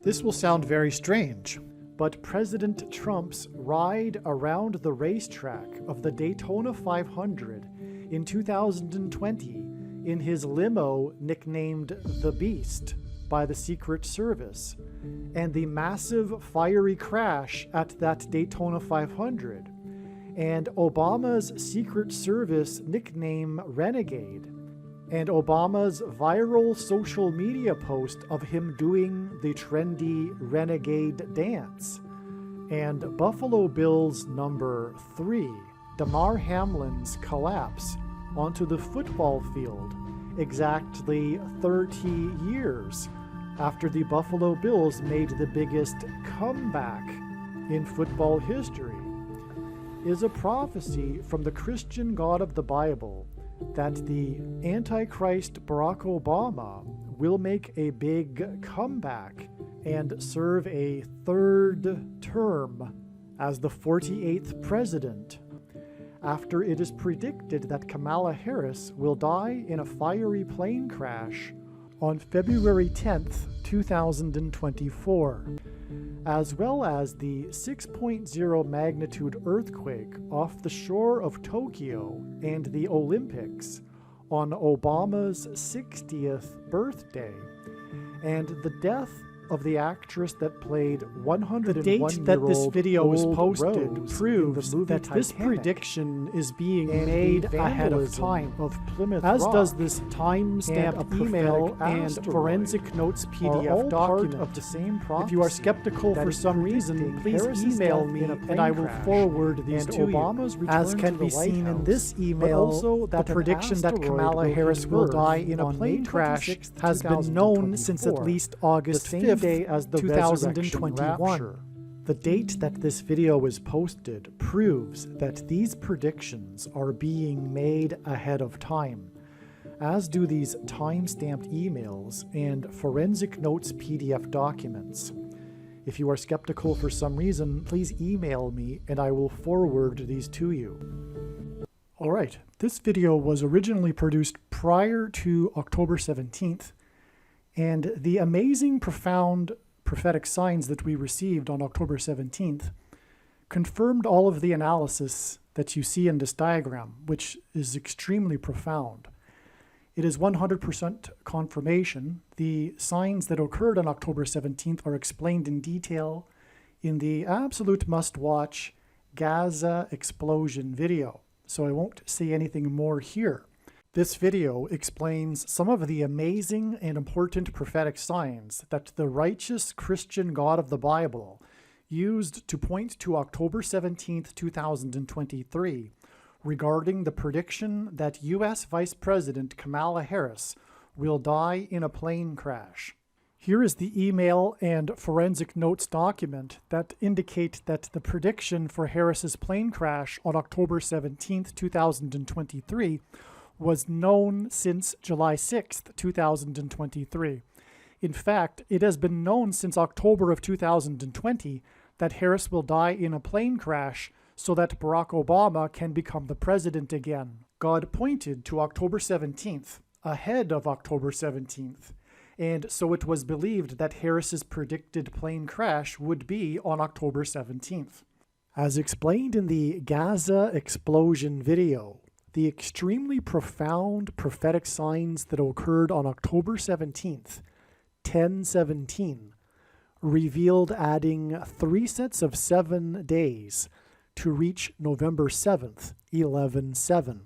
This will sound very strange, but President Trump's ride around the racetrack of the Daytona 500 in 2020 in his limo nicknamed the Beast by the Secret Service, and the massive fiery crash at that Daytona 500, and Obama's Secret Service nickname Renegade, and Obama's viral social media post of him doing the trendy Renegade dance, and Buffalo Bills number 3, Damar Hamlin's collapse onto the football field exactly 30 years after the Buffalo Bills made the biggest comeback in football history, is a prophecy from the Christian God of the Bible that the Antichrist Barack Obama will make a big comeback and serve a third term as the 48th president, after it is predicted that Kamala Harris will die in a fiery plane crash on February 10th, 2024, as well as the 6.0 magnitude earthquake off the shore of Tokyo and the Olympics on Obama's 60th birthday, and the death of the actress that played 101-year-old The date that this video was posted Rose proves that this Titanic, prediction is being and made the ahead of vandalism time, of Plymouth as Rock, does this and a time-stamped email prophetic and asteroid forensic notes are PDF all part document. of the same prophecy. If you are skeptical that for is some reason, predicting please Harris's email death me in a and plane I will crash, forward these and to Obama's you. return As can to the be White seen in House, this but email, also the that an prediction that asteroid Kamala will Harris will converge die in a on plane May crash 26th, has been known since at 2024, least August the same 5th, day as the 2021. The date that this video was posted proves that these predictions are being made ahead of time, as do these time-stamped emails and forensic notes PDF documents. If you are skeptical for some reason, please email me and I will forward these to you. Alright, this video was originally produced prior to October 17th, and the amazing, profound prophetic signs that we received on October 17th confirmed all of the analysis that you see in this diagram, which is extremely profound. It is 100% confirmation. The signs that occurred on October 17th are explained in detail in the absolute must-watch Gaza explosion video, so I won't say anything more here. This video explains some of the amazing and important prophetic signs that the righteous Christian God of the Bible used to point to October 17th, 2023, regarding the prediction that U.S. Vice President Kamala Harris will die in a plane crash. Here is the email and forensic notes document that indicate that the prediction for Harris's plane crash on October 17th, 2023 was known since July 6th, 2023. In fact, it has been known since October of 2020 that Harris will die in a plane crash so that Barack Obama can become the president again. God pointed to October 17th, ahead of October 17th, and so it was believed that Harris's predicted plane crash would be on October 17th. As explained in the Gaza explosion video, the extremely profound prophetic signs that occurred on October 17th, 10/17, revealed adding 3 sets of 7 days to reach November 7th, 11/7.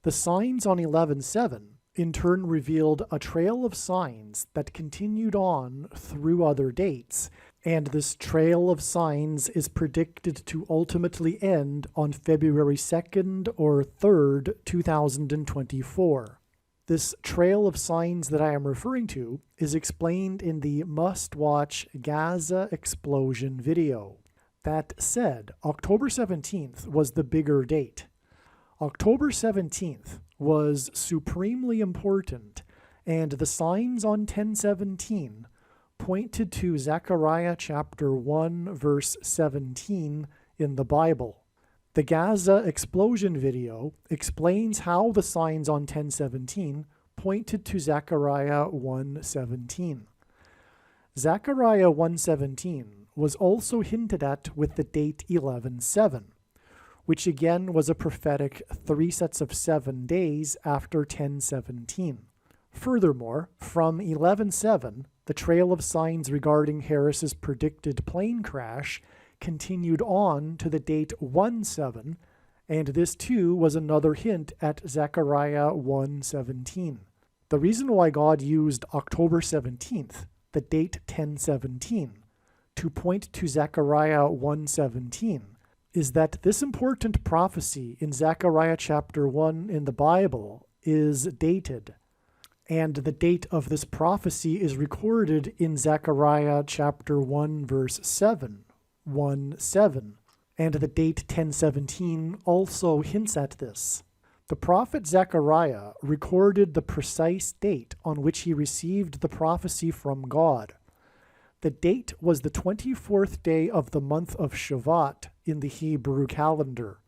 The signs on 11/7 in turn revealed a trail of signs that continued on through other dates, and this trail of signs is predicted to ultimately end on February 2nd or 3rd, 2024. This trail of signs that I am referring to is explained in the must-watch Gaza explosion video. That said, October 17th was the bigger date. October 17th was supremely important, and the signs on 10/17 pointed to Zechariah chapter 1 verse 17 in the Bible. The Gaza explosion video explains how the signs on 10/17 pointed to Zechariah 1:17. Zechariah 1:17 was also hinted at with the date 11:7, which again was a prophetic 3 sets of 7 days after 10:17. Furthermore, from 11:7, the trail of signs regarding Harris's predicted plane crash continued on to the date 1:7, and this too was another hint at Zechariah 1:17. The reason why God used October 17th, the date 10:17, to point to Zechariah 1:17 is that this important prophecy in Zechariah chapter 1 in the Bible is dated. And the date of this prophecy is recorded in Zechariah chapter 1 verse 7, 1:7. And the date 10:17 also hints at this. The prophet Zechariah recorded the precise date on which he received the prophecy from God. The date was the 24th day of the month of Shavat in the Hebrew calendar.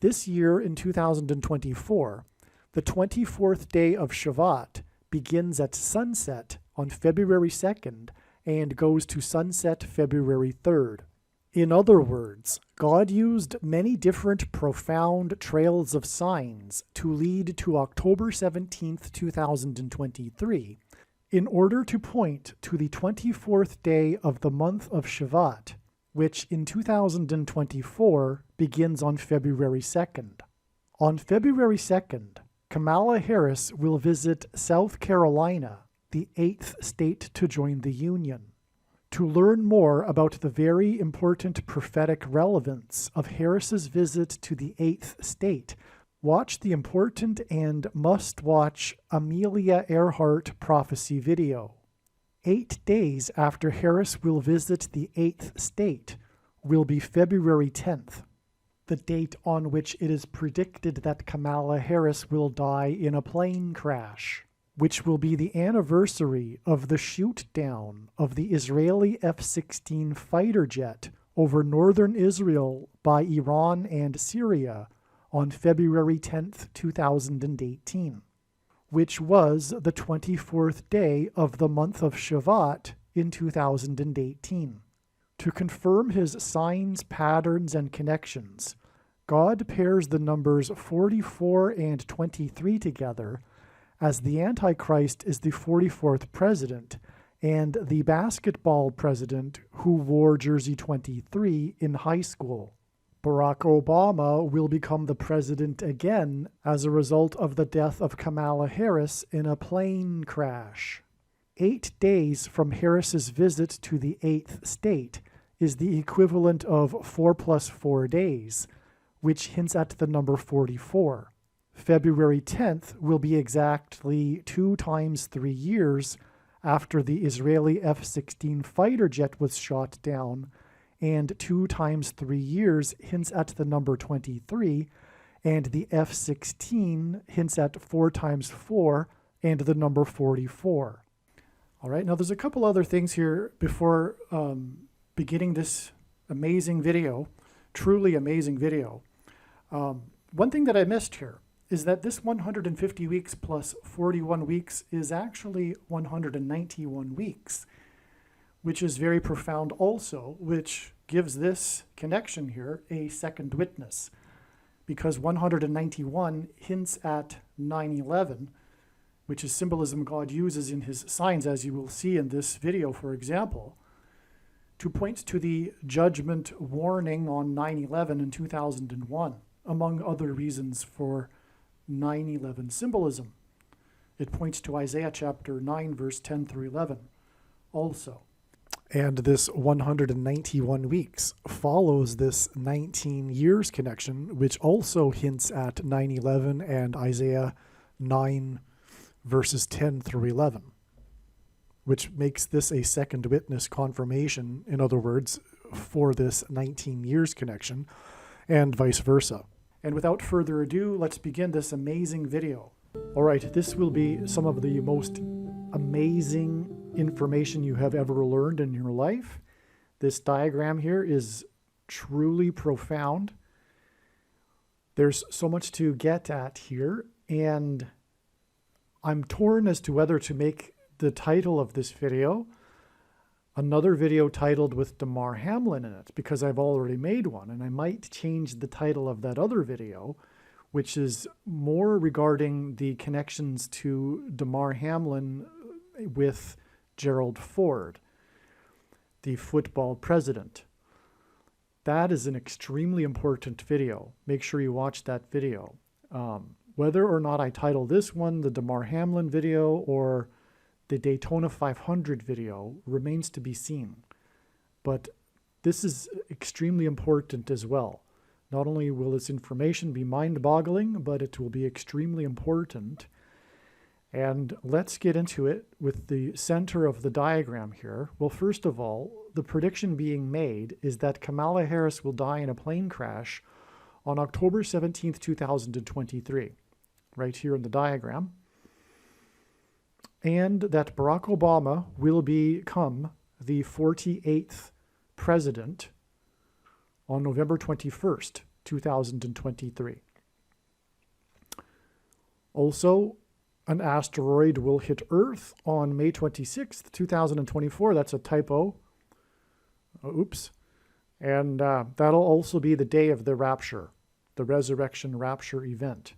This year in 2024, the 24th day of Shavat begins at sunset on February 2nd and goes to sunset February 3rd. In other words, God used many different profound trails of signs to lead to October 17th, 2023, in order to point to the 24th day of the month of Shavat, which in 2024 begins on February 2nd. On February 2nd, Kamala Harris will visit South Carolina, the 8th state to join the Union. To learn more about the very important prophetic relevance of Harris's visit to the 8th state, watch the important and must-watch Amelia Earhart prophecy video. 8 days after Harris will visit the 8th state will be February 10th, the date on which it is predicted that Kamala Harris will die in a plane crash, which will be the anniversary of the shoot-down of the Israeli F-16 fighter jet over northern Israel by Iran and Syria on February 10th, 2018, which was the 24th day of the month of Shavat in 2018. To confirm his signs, patterns, and connections, God pairs the numbers 44 and 23 together, as the Antichrist is the 44th president and the basketball president who wore jersey 23 in high school. Barack Obama will become the president again as a result of the death of Kamala Harris in a plane crash. 8 days from Harris's visit to the 8th state is the equivalent of 4 plus 4 days, which hints at the number 44. February 10th will be exactly 2 times 3 years after the Israeli F-16 fighter jet was shot down, and 2 times 3 years hints at the number 23, and the F-16 hints at 4 times 4 and the number 44. All right, now there's a couple other things here before beginning this amazing video, truly amazing video. One thing that I missed here is that this 150 weeks plus 41 weeks is actually 191 weeks, which is very profound also, which gives this connection here a second witness, because 191 hints at 9/11, which is symbolism God uses in his signs, as you will see in this video, for example, to point to the judgment warning on 9/11 in 2001, among other reasons for 9/11 symbolism. It points to Isaiah chapter 9, verse 10 through 11 also. And this 191 weeks follows this 19 years connection, which also hints at 9/11 and Isaiah 9, verses 10 through 11, which makes this a second witness confirmation, in other words, for this 19 years connection, and vice versa. And without further ado, let's begin this amazing video. All right, this will be some of the most amazing information you have ever learned in your life. This diagram here is truly profound. There's so much to get at here, and I'm torn as to whether to make the title of this video another video titled with Damar Hamlin in it, because I've already made one, and I might change the title of that other video, which is more regarding the connections to Damar Hamlin with Gerald Ford, the football president. That is an extremely important video. Make sure you watch that video. Whether or not I title this one the Damar Hamlin video or the Daytona 500 video remains to be seen. But this is extremely important as well. Not only will this information be mind-boggling, but it will be extremely important. And let's get into it with the center of the diagram here. Well, first of all, the prediction being made is that Kamala Harris will die in a plane crash on October 17th, 2023, right here in the diagram. And that Barack Obama will become the 48th president on November 21st, 2023. Also, an asteroid will hit Earth on May 26th, 2024. That's a typo. Oops. And that'll also be the day of the rapture, the resurrection rapture event.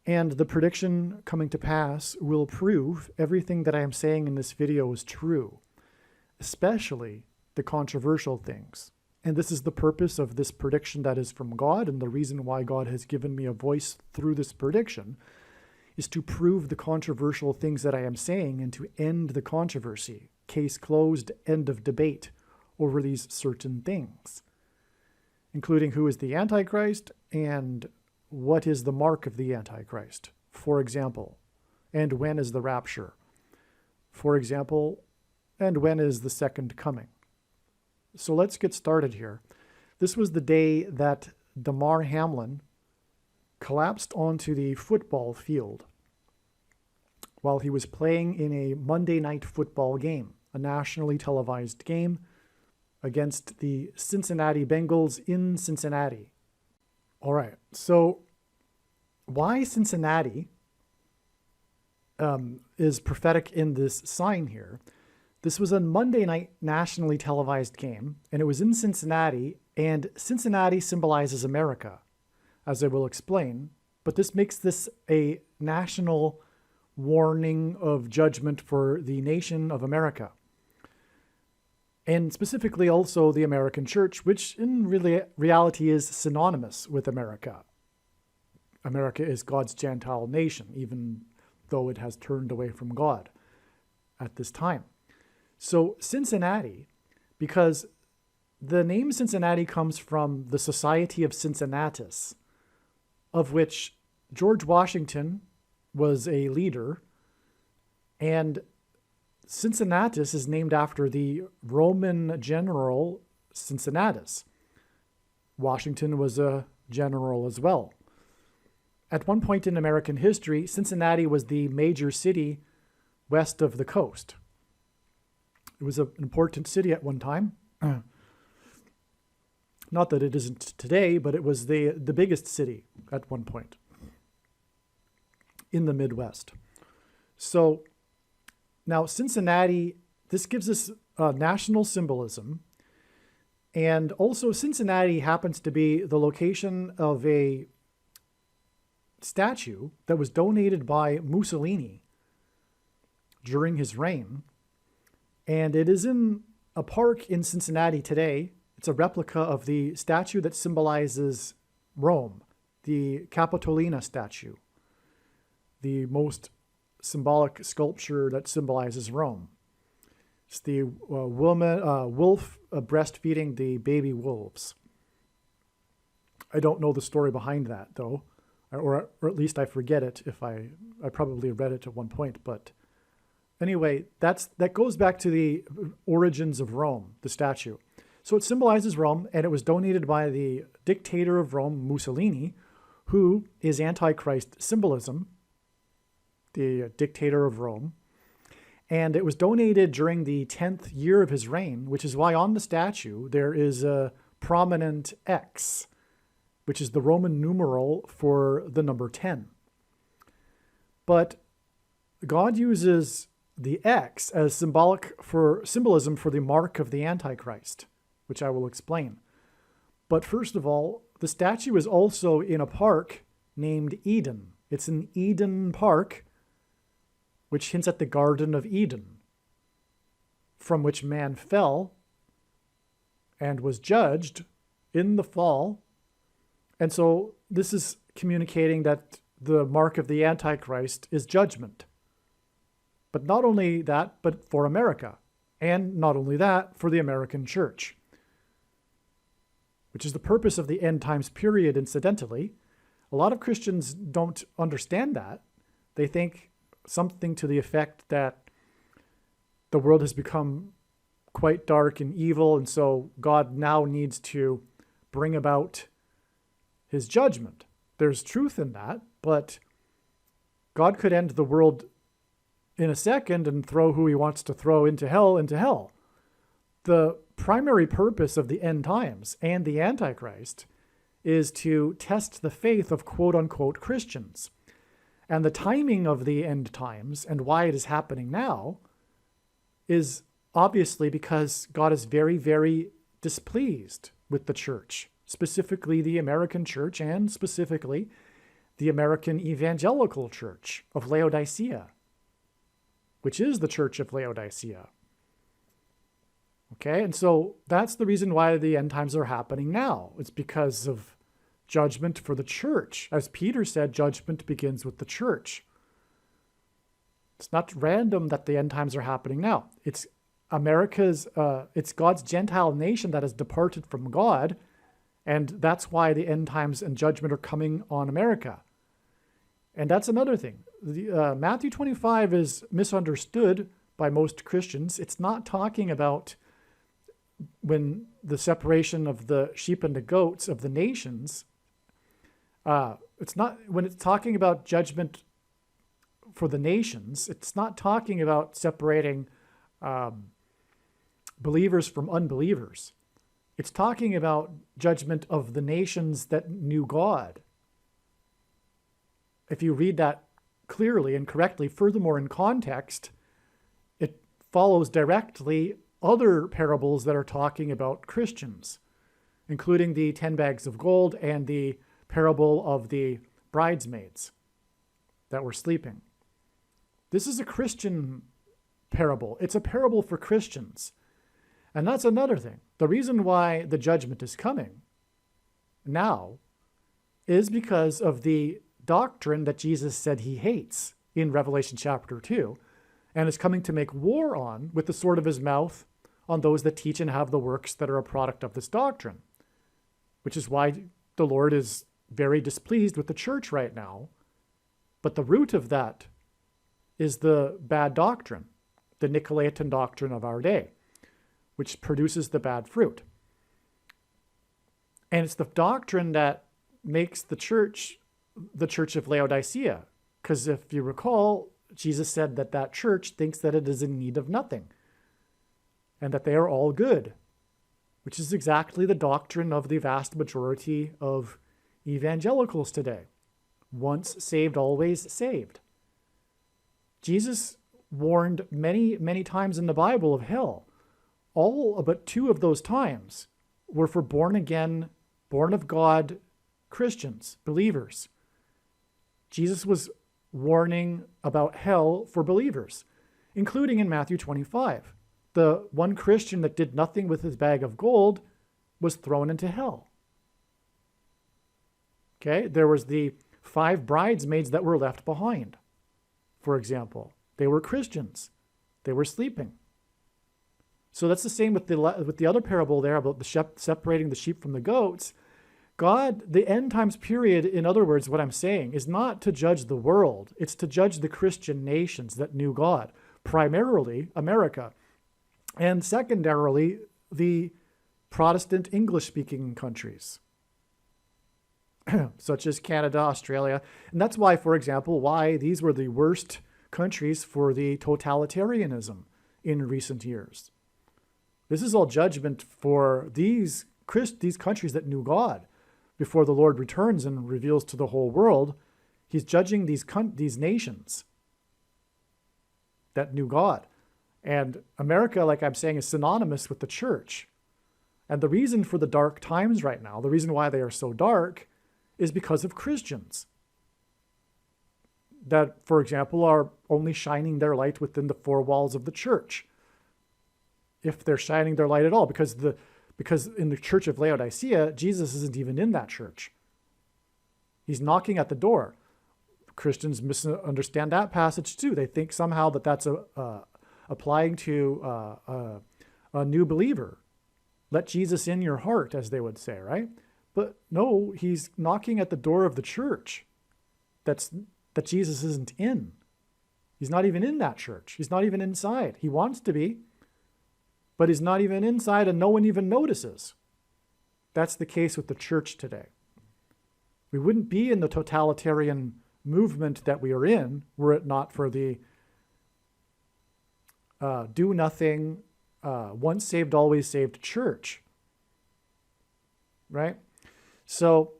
And the prediction coming to pass will prove everything that I am saying in this video is true, especially the controversial things. And this is the purpose of this prediction that is from God, and the reason why God has given me a voice through this prediction is to prove the controversial things that I am saying and to end the controversy. Case closed, end of debate over these certain things, including who is the Antichrist and what is the mark of the Antichrist, for example, and when is the rapture, for example, and when is the second coming. So let's get started here. This was the day that Damar Hamlin collapsed onto the football field while he was playing in a Monday night football game, a nationally televised game against the Cincinnati Bengals in Cincinnati. All right, so why Cincinnati is prophetic in this sign here. This was a Monday night nationally televised game, and it was in Cincinnati, and Cincinnati symbolizes America, as I will explain, but this makes this a national warning of judgment for the nation of America. And specifically also the American church, which in reality is synonymous with America. America is God's Gentile nation, even though it has turned away from God at this time. So Cincinnati, because the name Cincinnati comes from the Society of Cincinnatus, of which George Washington was a leader, and Cincinnatus is named after the Roman general Cincinnatus. Washington was a general as well. At one point in American history, Cincinnati was the major city west of the coast. It was an important city at one time. Not that it isn't today, but it was the biggest city at one point in the Midwest. So now Cincinnati, this gives us national symbolism. And also Cincinnati happens to be the location of a statue that was donated by Mussolini during his reign. And it is in a park in Cincinnati today. It's a replica of the statue that symbolizes Rome, the Capitolina statue, the most symbolic sculpture that symbolizes Rome. It's the wolf breastfeeding the baby wolves. I don't know the story behind that, though, or at least I forget it. If I probably read it at one point, but anyway, that goes back to the origins of Rome, the statue. So it symbolizes Rome, and it was donated by the dictator of Rome, Mussolini, who is Antichrist symbolism, the dictator of Rome. And it was donated during the 10th year of his reign, which is why on the statue there is a prominent X, which is the Roman numeral for the number 10. But God uses the X as symbolism for the mark of the Antichrist, which I will explain. But first of all, the statue is also in a park named Eden. It's an Eden Park, which hints at the Garden of Eden, from which man fell and was judged in the fall. And so this is communicating that the mark of the Antichrist is judgment. But not only that, but for America. And not only that, for the American church. Which is the purpose of the end times period, incidentally. A lot of Christians don't understand that. They think something to the effect that the world has become quite dark and evil, and so God now needs to bring about his judgment. There's truth in that, but God could end the world in a second and throw who he wants to throw into hell. The primary purpose of the end times and the Antichrist is to test the faith of quote-unquote Christians. And the timing of the end times and why it is happening now is obviously because God is very, very displeased with the church, specifically the American church and specifically the American evangelical church of Laodicea, which is the church of Laodicea. Okay, and so that's the reason why the end times are happening now. It's because of judgment for the church. As Peter said, judgment begins with the church. It's not random that the end times are happening now. It's it's God's Gentile nation that has departed from God, and that's why the end times and judgment are coming on America. And that's another thing. Matthew 25 is misunderstood by most Christians. It's not talking about when the separation of the sheep and the goats of the nations. It's not when it's talking about judgment for the nations. It's not talking about separating believers from unbelievers. It's talking about judgment of the nations that knew God. If you read that clearly and correctly, furthermore in context, it follows directly other parables that are talking about Christians, including the 10 bags of gold and the parable of the bridesmaids that were sleeping. This is a Christian parable. It's a parable for Christians. And that's another thing. The reason why the judgment is coming now is because of the doctrine that Jesus said he hates in Revelation chapter 2 and is coming to make war on with the sword of his mouth on those that teach and have the works that are a product of this doctrine, which is why the Lord is very displeased with the church right now. But the root of that is the bad doctrine, the Nicolaitan doctrine of our day, which produces the bad fruit. And it's the doctrine that makes the church of Laodicea. Because if you recall, Jesus said that that church thinks that it is in need of nothing and that they are all good, which is exactly the doctrine of the vast majority of evangelicals today. Once saved, always saved. Jesus warned many, many times in the Bible of hell. All but 2 of those times were for born again, born of God Christians, believers. Jesus was warning about hell for believers, including in Matthew 25. The one Christian that did nothing with his bag of gold was thrown into hell. Okay, there was the 5 bridesmaids that were left behind, for example. They were Christians. They were sleeping. So that's the same with the other parable there about the separating the sheep from the goats. God, the end times period, in other words, what I'm saying, is not to judge the world. It's to judge the Christian nations that knew God, primarily America, and secondarily the Protestant English-speaking countries, such as Canada, Australia. And that's why, for example, why these were the worst countries for the totalitarianism in recent years. This is all judgment for these countries that knew God. Before the Lord returns and reveals to the whole world, he's judging these nations. that knew God. And America, like I'm saying, is synonymous with the church. And the reason for the dark times right now, the reason why they are so dark, is because of Christians that, for example, are only shining their light within the four walls of the church, if they're shining their light at all, because in the church of Laodicea, Jesus isn't even in that church. He's knocking at the door. Christians misunderstand that passage too. They think somehow that that's applying to a new believer. Let Jesus in your heart, as they would say, right? But no, he's knocking at the door of the church that Jesus isn't in. He's not even in that church. He's not even inside. He wants to be, but he's not even inside, and no one even notices. That's the case with the church today. We wouldn't be in the totalitarian movement that we are in were it not for the do nothing, once saved, always saved church. Right? So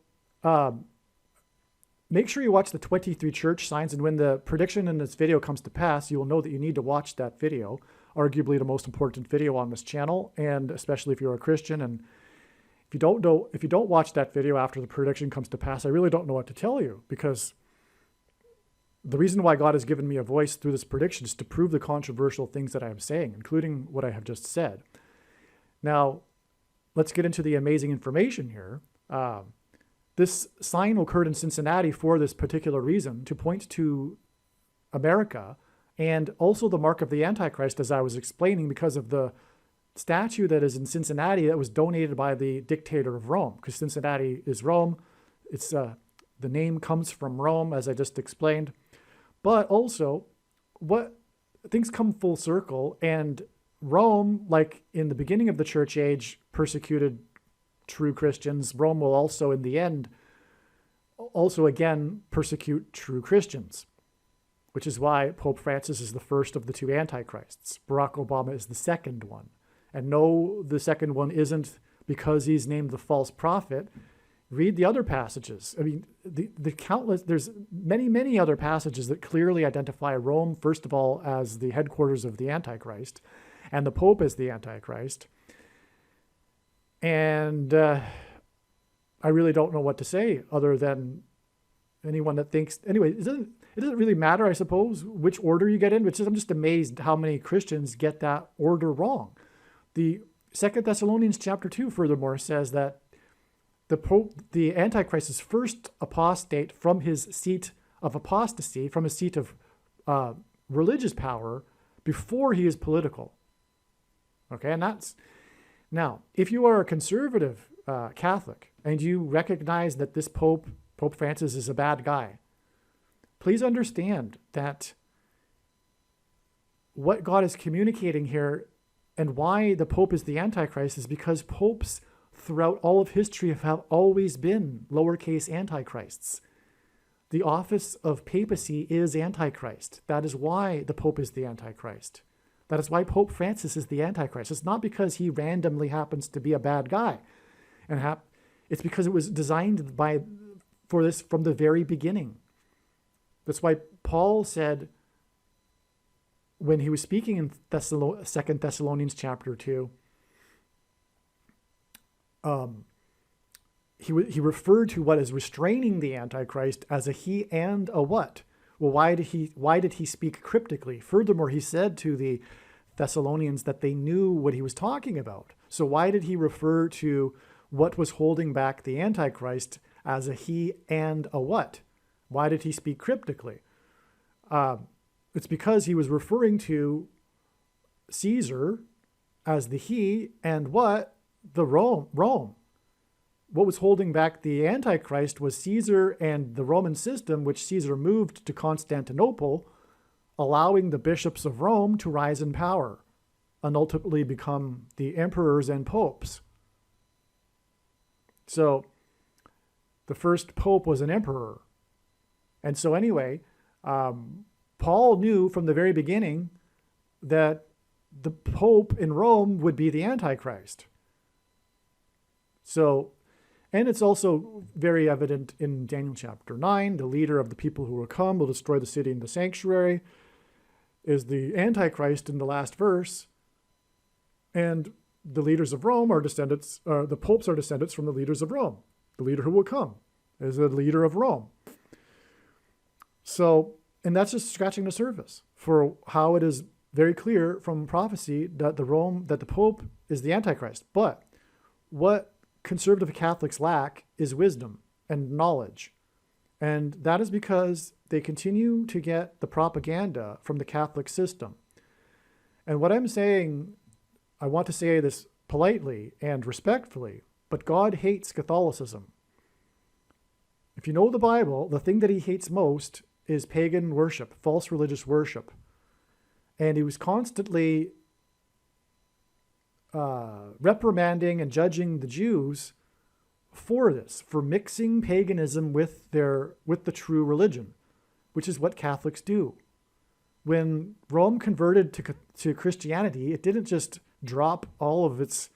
make sure you watch the 23 church signs, and when the prediction in this video comes to pass, you will know that you need to watch that video, arguably the most important video on this channel, and especially if you're a Christian. And if you don't watch that video after the prediction comes to pass, I really don't know what to tell you, because the reason why God has given me a voice through this prediction is to prove the controversial things that I am saying, including what I have just said. Now, let's get into the amazing information here. This sign occurred in Cincinnati for this particular reason, to point to America, and also the mark of the Antichrist, as I was explaining, because of the statue that is in Cincinnati that was donated by the dictator of Rome, because Cincinnati is Rome. It's the name comes from Rome, as I just explained. But also, what things come full circle, and Rome, like in the beginning of the church age, persecuted true Christians. Rome will also, in the end, also again persecute true Christians, which is why Pope Francis is the first of the two antichrists. Barack Obama is the second one. And no, the second one isn't because he's named the false prophet. Read the other passages. I mean, the countless, there's many other passages that clearly identify Rome, first of all, as the headquarters of the Antichrist, and the Pope as the Antichrist. And I really don't know what to say other than anyone that thinks, anyway, it doesn't really matter, I suppose, which order you get in, which is, I'm just amazed how many Christians get that order wrong. The 2 Thessalonians chapter 2, furthermore, says that the Antichrist is first apostate from his seat of apostasy, from his seat of religious power, before he is political. Okay, and that's... Now, if you are a conservative Catholic and you recognize that this Pope Francis, is a bad guy, please understand that what God is communicating here and why the Pope is the Antichrist is because popes throughout all of history have always been lowercase antichrists. The office of papacy is Antichrist. That is why the Pope is the Antichrist. That is why Pope Francis is the Antichrist. It's not because he randomly happens to be a bad guy. It's because it was designed for this from the very beginning. That's why Paul said, when he was speaking in 2 Thessalonians chapter 2, he referred to what is restraining the Antichrist as a he and a what. Well, why did he speak cryptically? Furthermore, he said to the Thessalonians that they knew what he was talking about. So why did he refer to what was holding back the Antichrist as a he and a what? Why did he speak cryptically? It's because he was referring to Caesar as the he and what? The Rome. What was holding back the Antichrist was Caesar and the Roman system, which Caesar moved to Constantinople, allowing the bishops of Rome to rise in power and ultimately become the emperors and popes. So the first pope was an emperor. And so anyway, Paul knew from the very beginning that the pope in Rome would be the Antichrist. So, and it's also very evident in Daniel chapter 9, the leader of the people who will come will destroy the city and the sanctuary. is the Antichrist in the last verse, and the leaders of Rome are descendants, the popes are descendants from the leaders of Rome. The leader who will come is a leader of Rome. So, and that's just scratching the surface for how it is very clear from prophecy that the Pope is the Antichrist. But what conservative Catholics lack is wisdom and knowledge. And that is because they continue to get the propaganda from the Catholic system. And what I'm saying, I want to say this politely and respectfully, but God hates Catholicism. If you know the Bible, the thing that he hates most is pagan worship, false religious worship. And he was constantly reprimanding and judging the Jews for this, for mixing paganism with the true religion, which is what Catholics do. When Rome converted to Christianity, it didn't just drop all of its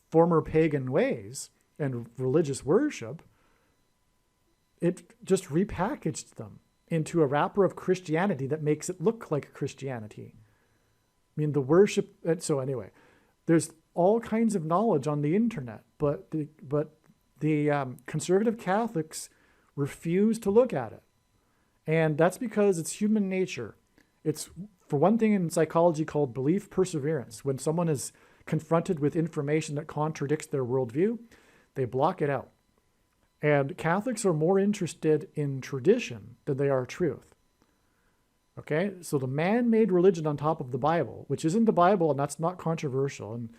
former pagan ways and religious worship. It just repackaged them into a wrapper of Christianity that makes it look like Christianity. I mean, the worship, so anyway, there's all kinds of knowledge on the internet, but the conservative Catholics refuse to look at it. And that's because it's human nature. It's, for one thing, in psychology called belief perseverance. When someone is confronted with information that contradicts their worldview, they block it out. And Catholics are more interested in tradition than they are truth. Okay, so the man-made religion on top of the Bible, which isn't the Bible, and that's not controversial, and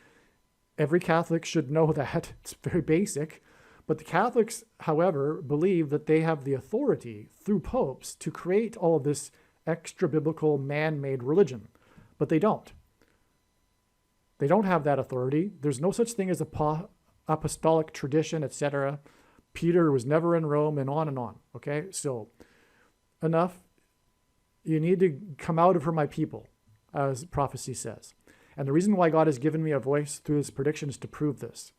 every Catholic should know that. It's very basic. But the Catholics, however, believe that they have the authority through popes to create all of this extra-biblical man-made religion. But they don't. They don't have that authority. There's no such thing as apostolic tradition, etc. Peter was never in Rome, and on, okay? So, enough. You need to come out of her, my people, as prophecy says. And the reason why God has given me a voice through this prediction is to prove this.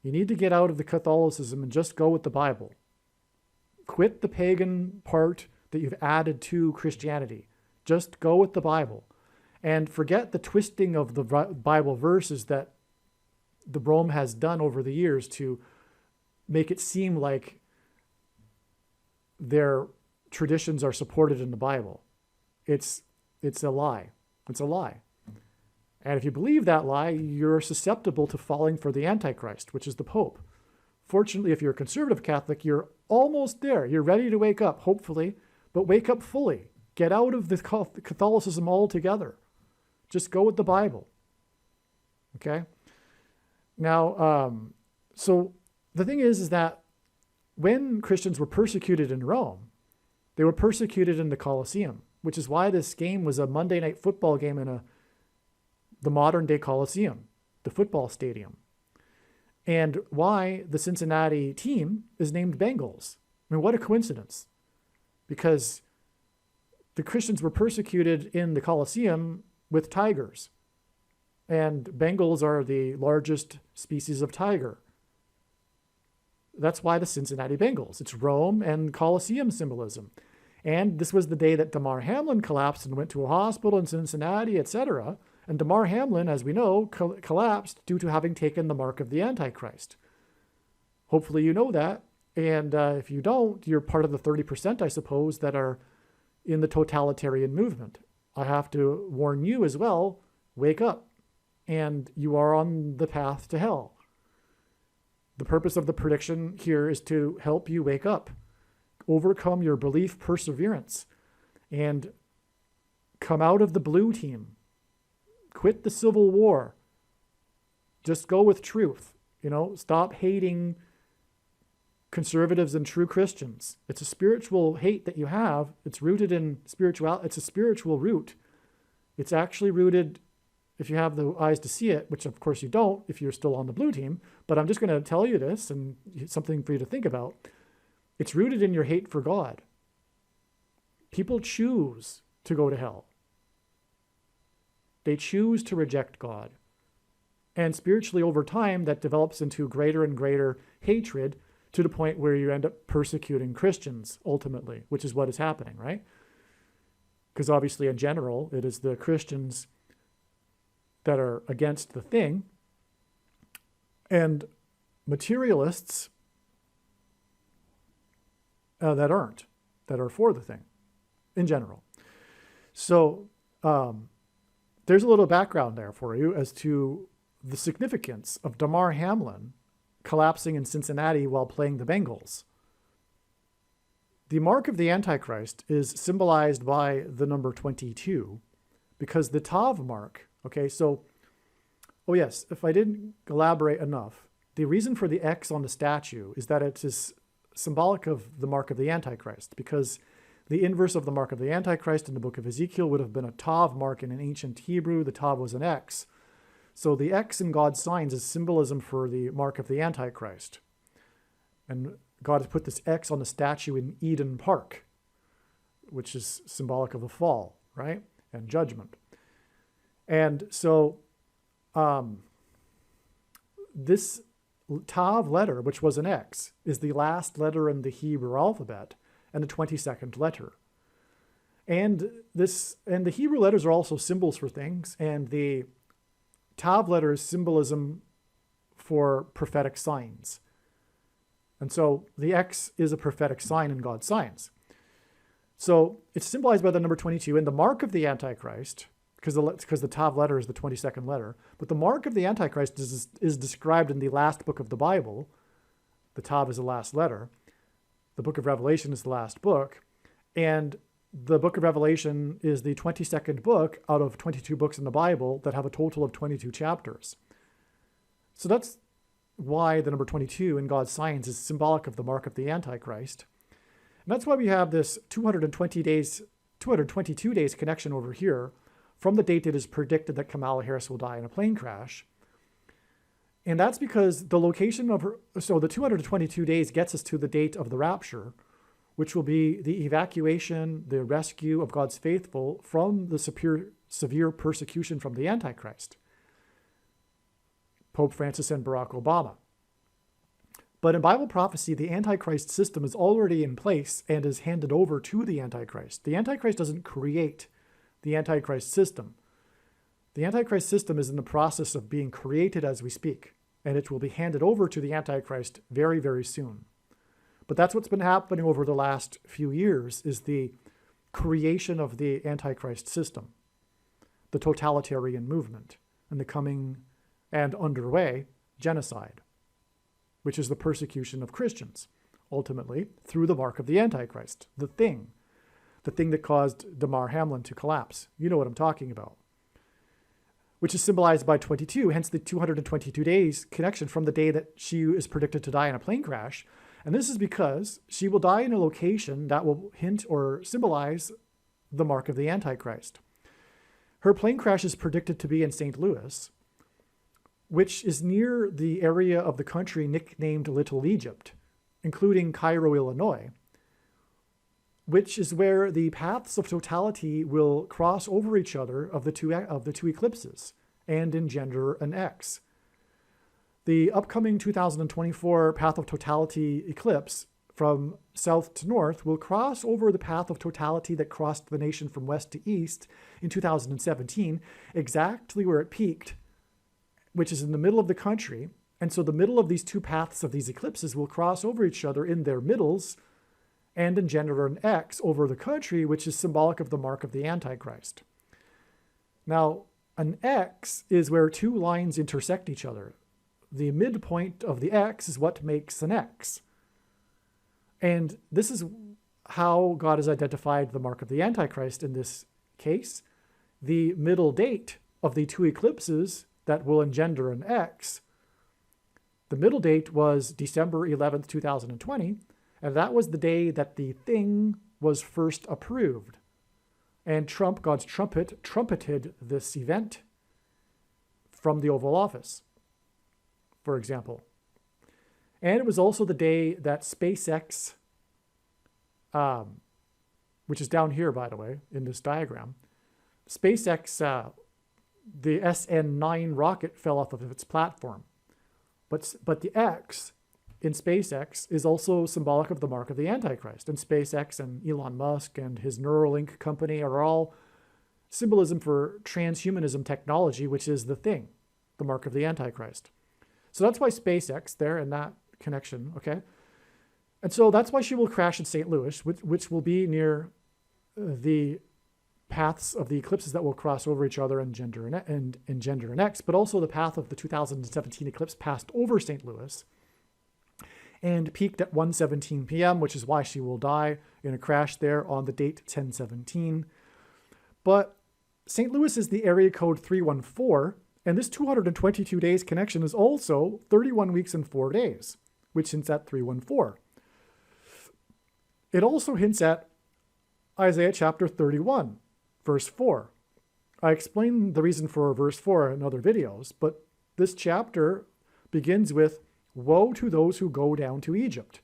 You need to get out of the Catholicism and just go with the Bible. Quit the pagan part that you've added to Christianity. Just go with the Bible. And forget the twisting of the Bible verses that the Rome has done over the years to make it seem like their traditions are supported in the Bible. It's a lie. It's a lie. And if you believe that lie, you're susceptible to falling for the Antichrist, which is the Pope. Fortunately, if you're a conservative Catholic, you're almost there. You're ready to wake up, hopefully, but wake up fully. Get out of the Catholicism altogether. Just go with the Bible. Okay? Now, so the thing is that when Christians were persecuted in Rome, they were persecuted in the Colosseum, which is why this game was a Monday night football game in the modern day Colosseum, the football stadium. And why the Cincinnati team is named Bengals. I mean, what a coincidence. Because the Christians were persecuted in the Colosseum with tigers. And Bengals are the largest species of tiger. That's why the Cincinnati Bengals. It's Rome and Colosseum symbolism. And this was the day that Damar Hamlin collapsed and went to a hospital in Cincinnati, etc. And Damar Hamlin, as we know, collapsed due to having taken the mark of the Antichrist. Hopefully you know that. And if you don't, you're part of the 30%, I suppose, that are in the totalitarian movement. I have to warn you as well, wake up. And you are on the path to hell. The purpose of the prediction here is to help you wake up, overcome your belief perseverance, and come out of the blue team. Quit the civil war. Just go with truth. Stop hating conservatives and true Christians. It's a spiritual hate that you have. It's rooted in spirituality. It's a spiritual root. It's actually rooted, if you have the eyes to see it, which of course you don't if you're still on the blue team, but I'm just going to tell you this, and it's something for you to think about. It's rooted in your hate for God. People choose to go to hell. They choose to reject God. And spiritually over time, that develops into greater and greater hatred to the point where you end up persecuting Christians ultimately, which is what is happening, right? because obviously in general, it is the Christians that are against the thing, and materialists that aren't, that are for the thing in general. So there's a little background there for you as to the significance of Damar Hamlin collapsing in Cincinnati while playing the Bengals. The mark of the Antichrist is symbolized by the number 22 because the Tav mark, okay, so, oh yes, if I didn't elaborate enough, the reason for the X on the statue is that it is symbolic of the mark of the Antichrist, because the inverse of the mark of the Antichrist in the book of Ezekiel would have been a Tav mark in an ancient Hebrew. The Tav was an X. So the X in God's signs is symbolism for the mark of the Antichrist. And God has put this X on the statue in Eden Park, which is symbolic of the fall, right? And judgment. And so this Tav letter, which was an X, is the last letter in the Hebrew alphabet and the 22nd letter. And the Hebrew letters are also symbols for things, and the Tav letter is symbolism for prophetic signs. And so the X is a prophetic sign in God's signs. So it's symbolized by the number 22, and the mark of the Antichrist, because the Tav letter is the 22nd letter, but the mark of the Antichrist is described in the last book of the Bible. The Tav is the last letter. The book of Revelation is the last book. And the book of Revelation is the 22nd book out of 22 books in the Bible that have a total of 22 chapters. So that's why the number 22 in God's signs is symbolic of the mark of the Antichrist. And that's why we have this 222 days connection over here from the date it is predicted that Kamala Harris will die in a plane crash. And that's because the location of her, so the 222 days gets us to the date of the rapture, which will be the evacuation, the rescue of God's faithful from the severe persecution from the Antichrist, Pope Francis and Barack Obama. But in Bible prophecy, the Antichrist system is already in place and is handed over to the Antichrist. The Antichrist doesn't create the Antichrist system. The Antichrist system is in the process of being created as we speak, and it will be handed over to the Antichrist very, very soon. But that's what's been happening over the last few years, is the creation of the Antichrist system, the totalitarian movement, and the coming and underway genocide, which is the persecution of Christians, ultimately through the mark of the Antichrist, the thing that caused Damar Hamlin to collapse. You know what I'm talking about. Which is symbolized by 22, hence the 222 days connection from the day that she is predicted to die in a plane crash. And this is because she will die in a location that will hint or symbolize the mark of the Antichrist. Her plane crash is predicted to be in St. Louis, which is near the area of the country nicknamed Little Egypt, including Cairo, Illinois, which is where the paths of totality will cross over each other of the two eclipses and engender an X. The upcoming 2024 path of totality eclipse from south to north will cross over the path of totality that crossed the nation from west to east in 2017, exactly where it peaked, which is in the middle of the country. And so the middle of these two paths of these eclipses will cross over each other in their middles and engender an X over the country, which is symbolic of the mark of the Antichrist. Now, an X is where two lines intersect each other. The midpoint of the X is what makes an X. And this is how God has identified the mark of the Antichrist in this case. The middle date of the two eclipses that will engender an X, the middle date was December 11th, 2020, and that was the day that the thing was first approved. And Trump, God's trumpet, trumpeted this event from the Oval Office, for example. And it was also the day that SpaceX, which is down here, by the way, in this diagram, SpaceX, the SN9 rocket fell off of its platform. But the X in SpaceX is also symbolic of the mark of the Antichrist. And SpaceX and Elon Musk and his Neuralink company are all symbolism for transhumanism technology, which is the thing, the mark of the Antichrist. So that's why SpaceX there in that connection, okay? And so that's why she will crash in St. Louis, which will be near the paths of the eclipses that will cross over each other and Gender and X, but also the path of the 2017 eclipse passed over St. Louis and peaked at 1:17 p.m., which is why she will die in a crash there on the date 10/17. But St. Louis is the area code 314, and this 222 days connection is also 31 weeks and 4 days, which hints at 314. It also hints at Isaiah chapter 31, verse 4. I explained the reason for verse 4 in other videos, but this chapter begins with, "Woe to those who go down to Egypt."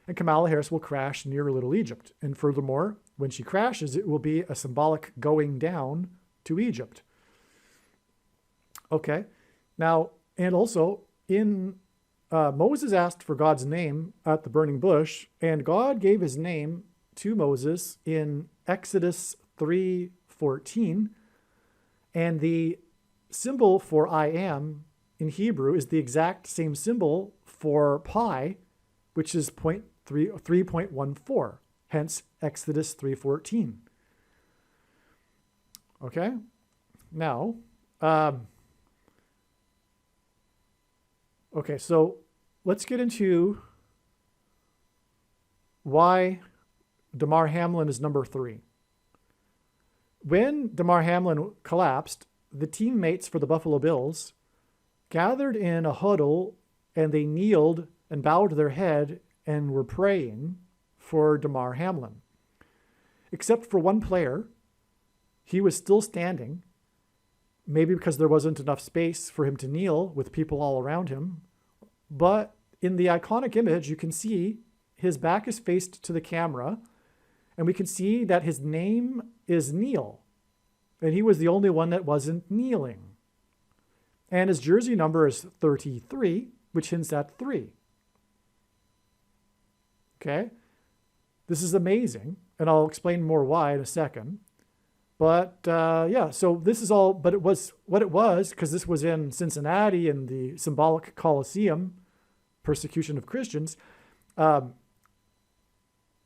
And Kamala Harris will crash near Little Egypt. And furthermore, when she crashes, it will be a symbolic going down to Egypt. Okay. Now, and also in Moses asked for God's name at the burning bush, and God gave his name to Moses in Exodus 3:14. And the symbol for I am in Hebrew is the exact same symbol for pi, which is 3.14, hence Exodus 3:14. Okay? Now, okay, so let's get into why Damar Hamlin is number 3. When Damar Hamlin collapsed, the teammates for the Buffalo Bills gathered in a huddle and they kneeled and bowed their head and were praying for Damar Hamlin. Except for one player, he was still standing, maybe because there wasn't enough space for him to kneel with people all around him. But in the iconic image, you can see his back is faced to the camera, and we can see that his name is Neil, and he was the only one that wasn't kneeling. And his jersey number is 33, which hints at 3. Okay? This is amazing, and I'll explain more why in a second. But yeah, so this is all, but it was what it was, because this was in Cincinnati in the symbolic Colosseum, persecution of Christians.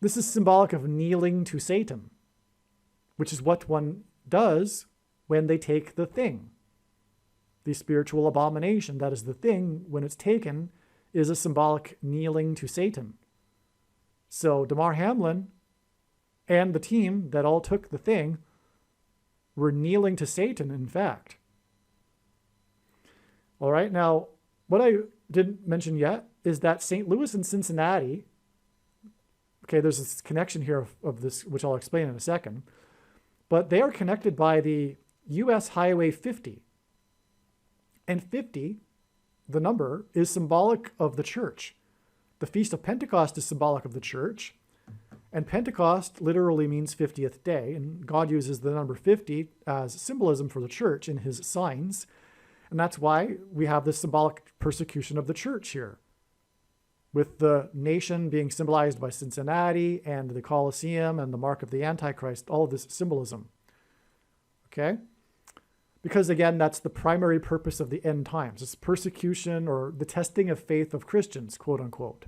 This is symbolic of kneeling to Satan, which is what one does when they take the thing. The spiritual abomination, that is the thing, when it's taken, is a symbolic kneeling to Satan. So Damar Hamlin and the team that all took the thing were kneeling to Satan, in fact. All right, now, what I didn't mention yet is that St. Louis and Cincinnati, okay, there's this connection here of this, which I'll explain in a second, but they are connected by the U.S. Highway 50. And 50, the number, is symbolic of the church. The Feast of Pentecost is symbolic of the church, and Pentecost literally means 50th day, and God uses the number 50 as symbolism for the church in his signs, and that's why we have this symbolic persecution of the church here, with the nation being symbolized by Cincinnati and the Colosseum and the mark of the Antichrist, all of this symbolism. Okay? Because again, that's the primary purpose of the end times. It's persecution or the testing of faith of Christians, quote unquote.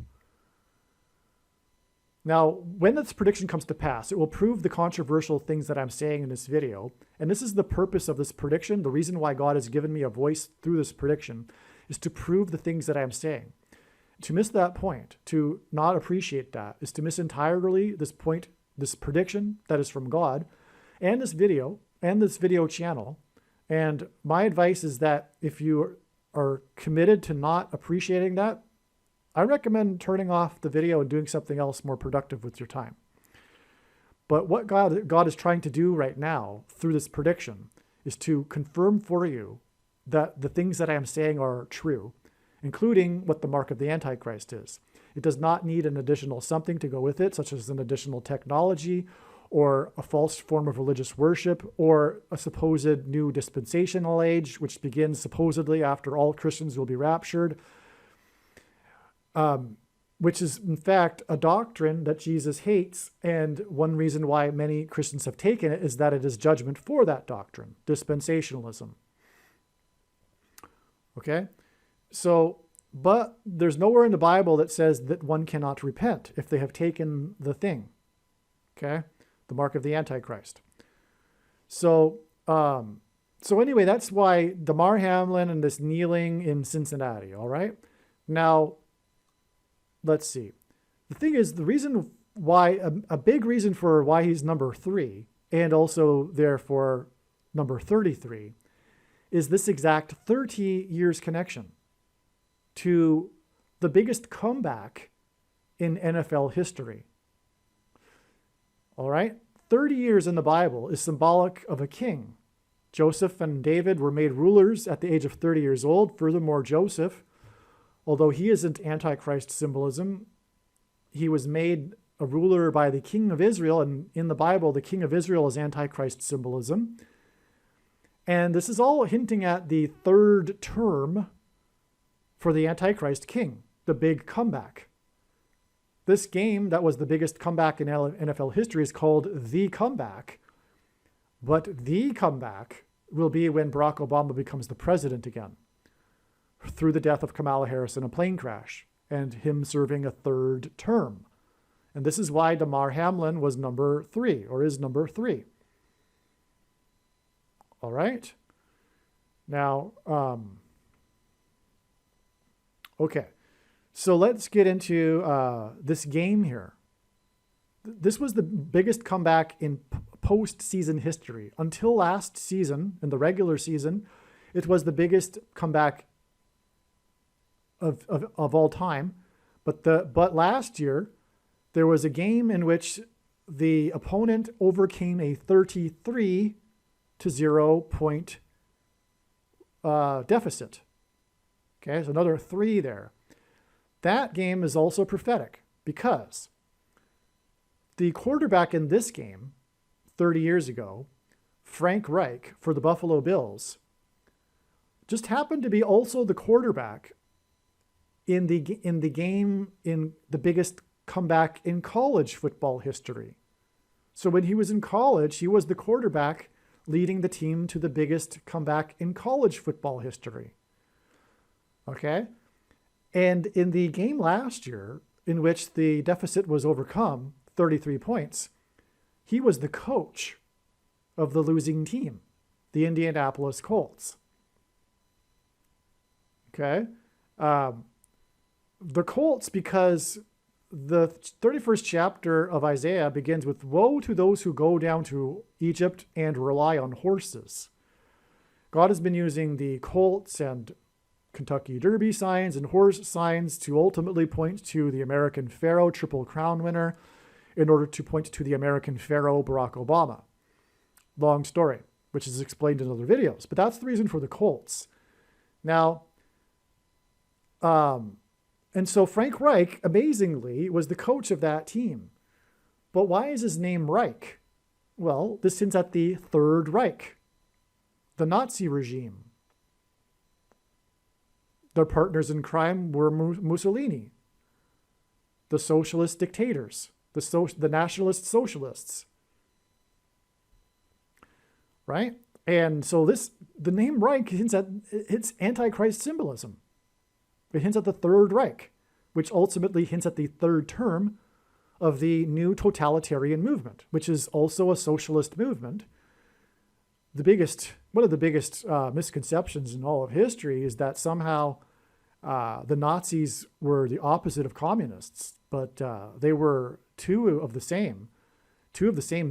Now, when this prediction comes to pass, it will prove the controversial things that I'm saying in this video. And this is the purpose of this prediction. The reason why God has given me a voice through this prediction is to prove the things that I'm saying. To miss that point, to not appreciate that, is to miss entirely this point, this prediction that is from God, and this video channel. And my advice is that if you are committed to not appreciating that, I recommend turning off the video and doing something else more productive with your time. But what God is trying to do right now through this prediction is to confirm for you that the things that I am saying are true, including what the mark of the Antichrist is. It does not need an additional something to go with it, such as an additional technology or a false form of religious worship or a supposed new dispensational age, which begins supposedly after all Christians will be raptured. which is in fact a doctrine that Jesus hates. And one reason why many Christians have taken it is that it is judgment for that doctrine, dispensationalism. Okay? So, but there's nowhere in the Bible that says that one cannot repent if they have taken the thing. Okay? The mark of the Antichrist. So, anyway, that's why Damar Hamlin and this kneeling in Cincinnati, all right? Now, let's see. The thing is, the reason why, a big reason for why he's number 3, and also therefore number 33, is this exact 30 years connection to the biggest comeback in NFL history. All right? 30 years in the Bible is symbolic of a king. Joseph and David were made rulers at the age of 30 years old. Furthermore, Joseph, although he isn't Antichrist symbolism, he was made a ruler by the king of Israel. And in the Bible, the king of Israel is Antichrist symbolism. And this is all hinting at the third term for the Antichrist king, the big comeback. This game that was the biggest comeback in NFL history is called The Comeback. But the comeback will be when Barack Obama becomes the president again, through the death of Kamala Harris in a plane crash and him serving a third term. And this is why Damar Hamlin was number 3, or is number 3. All right. Now, okay. So let's get into this game here. This was the biggest comeback in postseason history. Until last season, in the regular season, it was the biggest comeback of all time. But last year, there was a game in which the opponent overcame a 33-0 point deficit. Okay, so another 3 there. That game is also prophetic because the quarterback in this game 30 years ago, Frank Reich for the Buffalo Bills, just happened to be also the quarterback in the game in the biggest comeback in college football history. So when he was in college, he was the quarterback leading the team to the biggest comeback in college football history. Okay? And in the game last year, in which the deficit was overcome, 33 points, he was the coach of the losing team, the Indianapolis Colts. Okay? The Colts, because the 31st chapter of Isaiah begins with, "Woe to those who go down to Egypt and rely on horses." God has been using the Colts and Kentucky Derby signs and horse signs to ultimately point to the American Pharaoh, Triple Crown winner, in order to point to the American Pharaoh, Barack Obama. Long story, which is explained in other videos. But that's the reason for the Colts. Now, and so Frank Reich, amazingly, was the coach of that team. But why is his name Reich? Well, this hints at the Third Reich, the Nazi regime. Their partners in crime were Mussolini, the socialist dictators, the nationalist socialists. Right? And so the name Reich hints at it's Antichrist symbolism. It hints at the Third Reich, which ultimately hints at the third term of the new totalitarian movement, which is also a socialist movement. One of the biggest misconceptions in all of history is that somehow the Nazis were the opposite of communists, but they were two of the same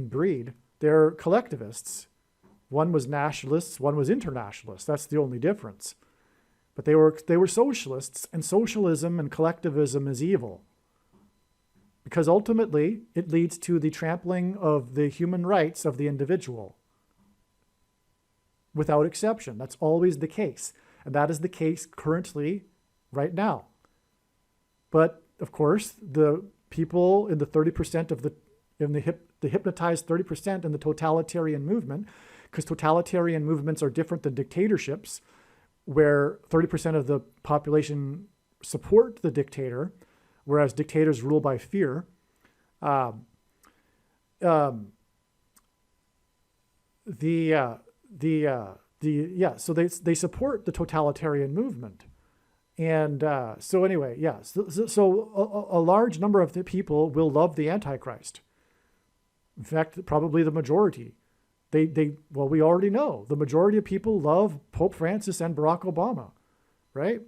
breed. They're collectivists. One was nationalists, one was internationalists. That's the only difference. But they were socialists, and socialism and collectivism is evil. Because ultimately, it leads to the trampling of the human rights of the individual. Without exception. That's always the case. And that is the case currently, right now. But, of course, the people in the 30% the hypnotized 30% in the totalitarian movement, because totalitarian movements are different than dictatorships, where 30% of the population support the dictator, whereas dictators rule by fear. Um, um, so they support the totalitarian movement. And so anyway, so a large number of the people will love the Antichrist. In fact, probably the majority. Well, we already know the majority of people love Pope Francis and Barack Obama, right?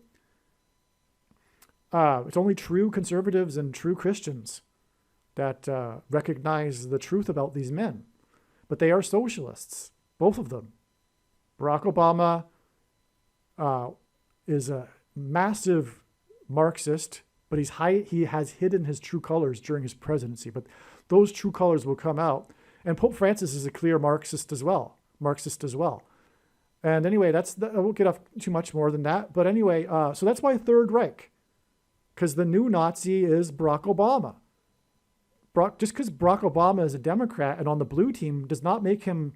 It's only true conservatives and true Christians that recognize the truth about these men. But they are socialists, both of them. Barack Obama is a massive Marxist, but he has hidden his true colors during his presidency. But those true colors will come out. And Pope Francis is a clear Marxist as well. And anyway, I won't get off too much more than that. But anyway, so that's why Third Reich, because the new Nazi is Barack Obama. Just because Barack Obama is a Democrat and on the blue team does not make him,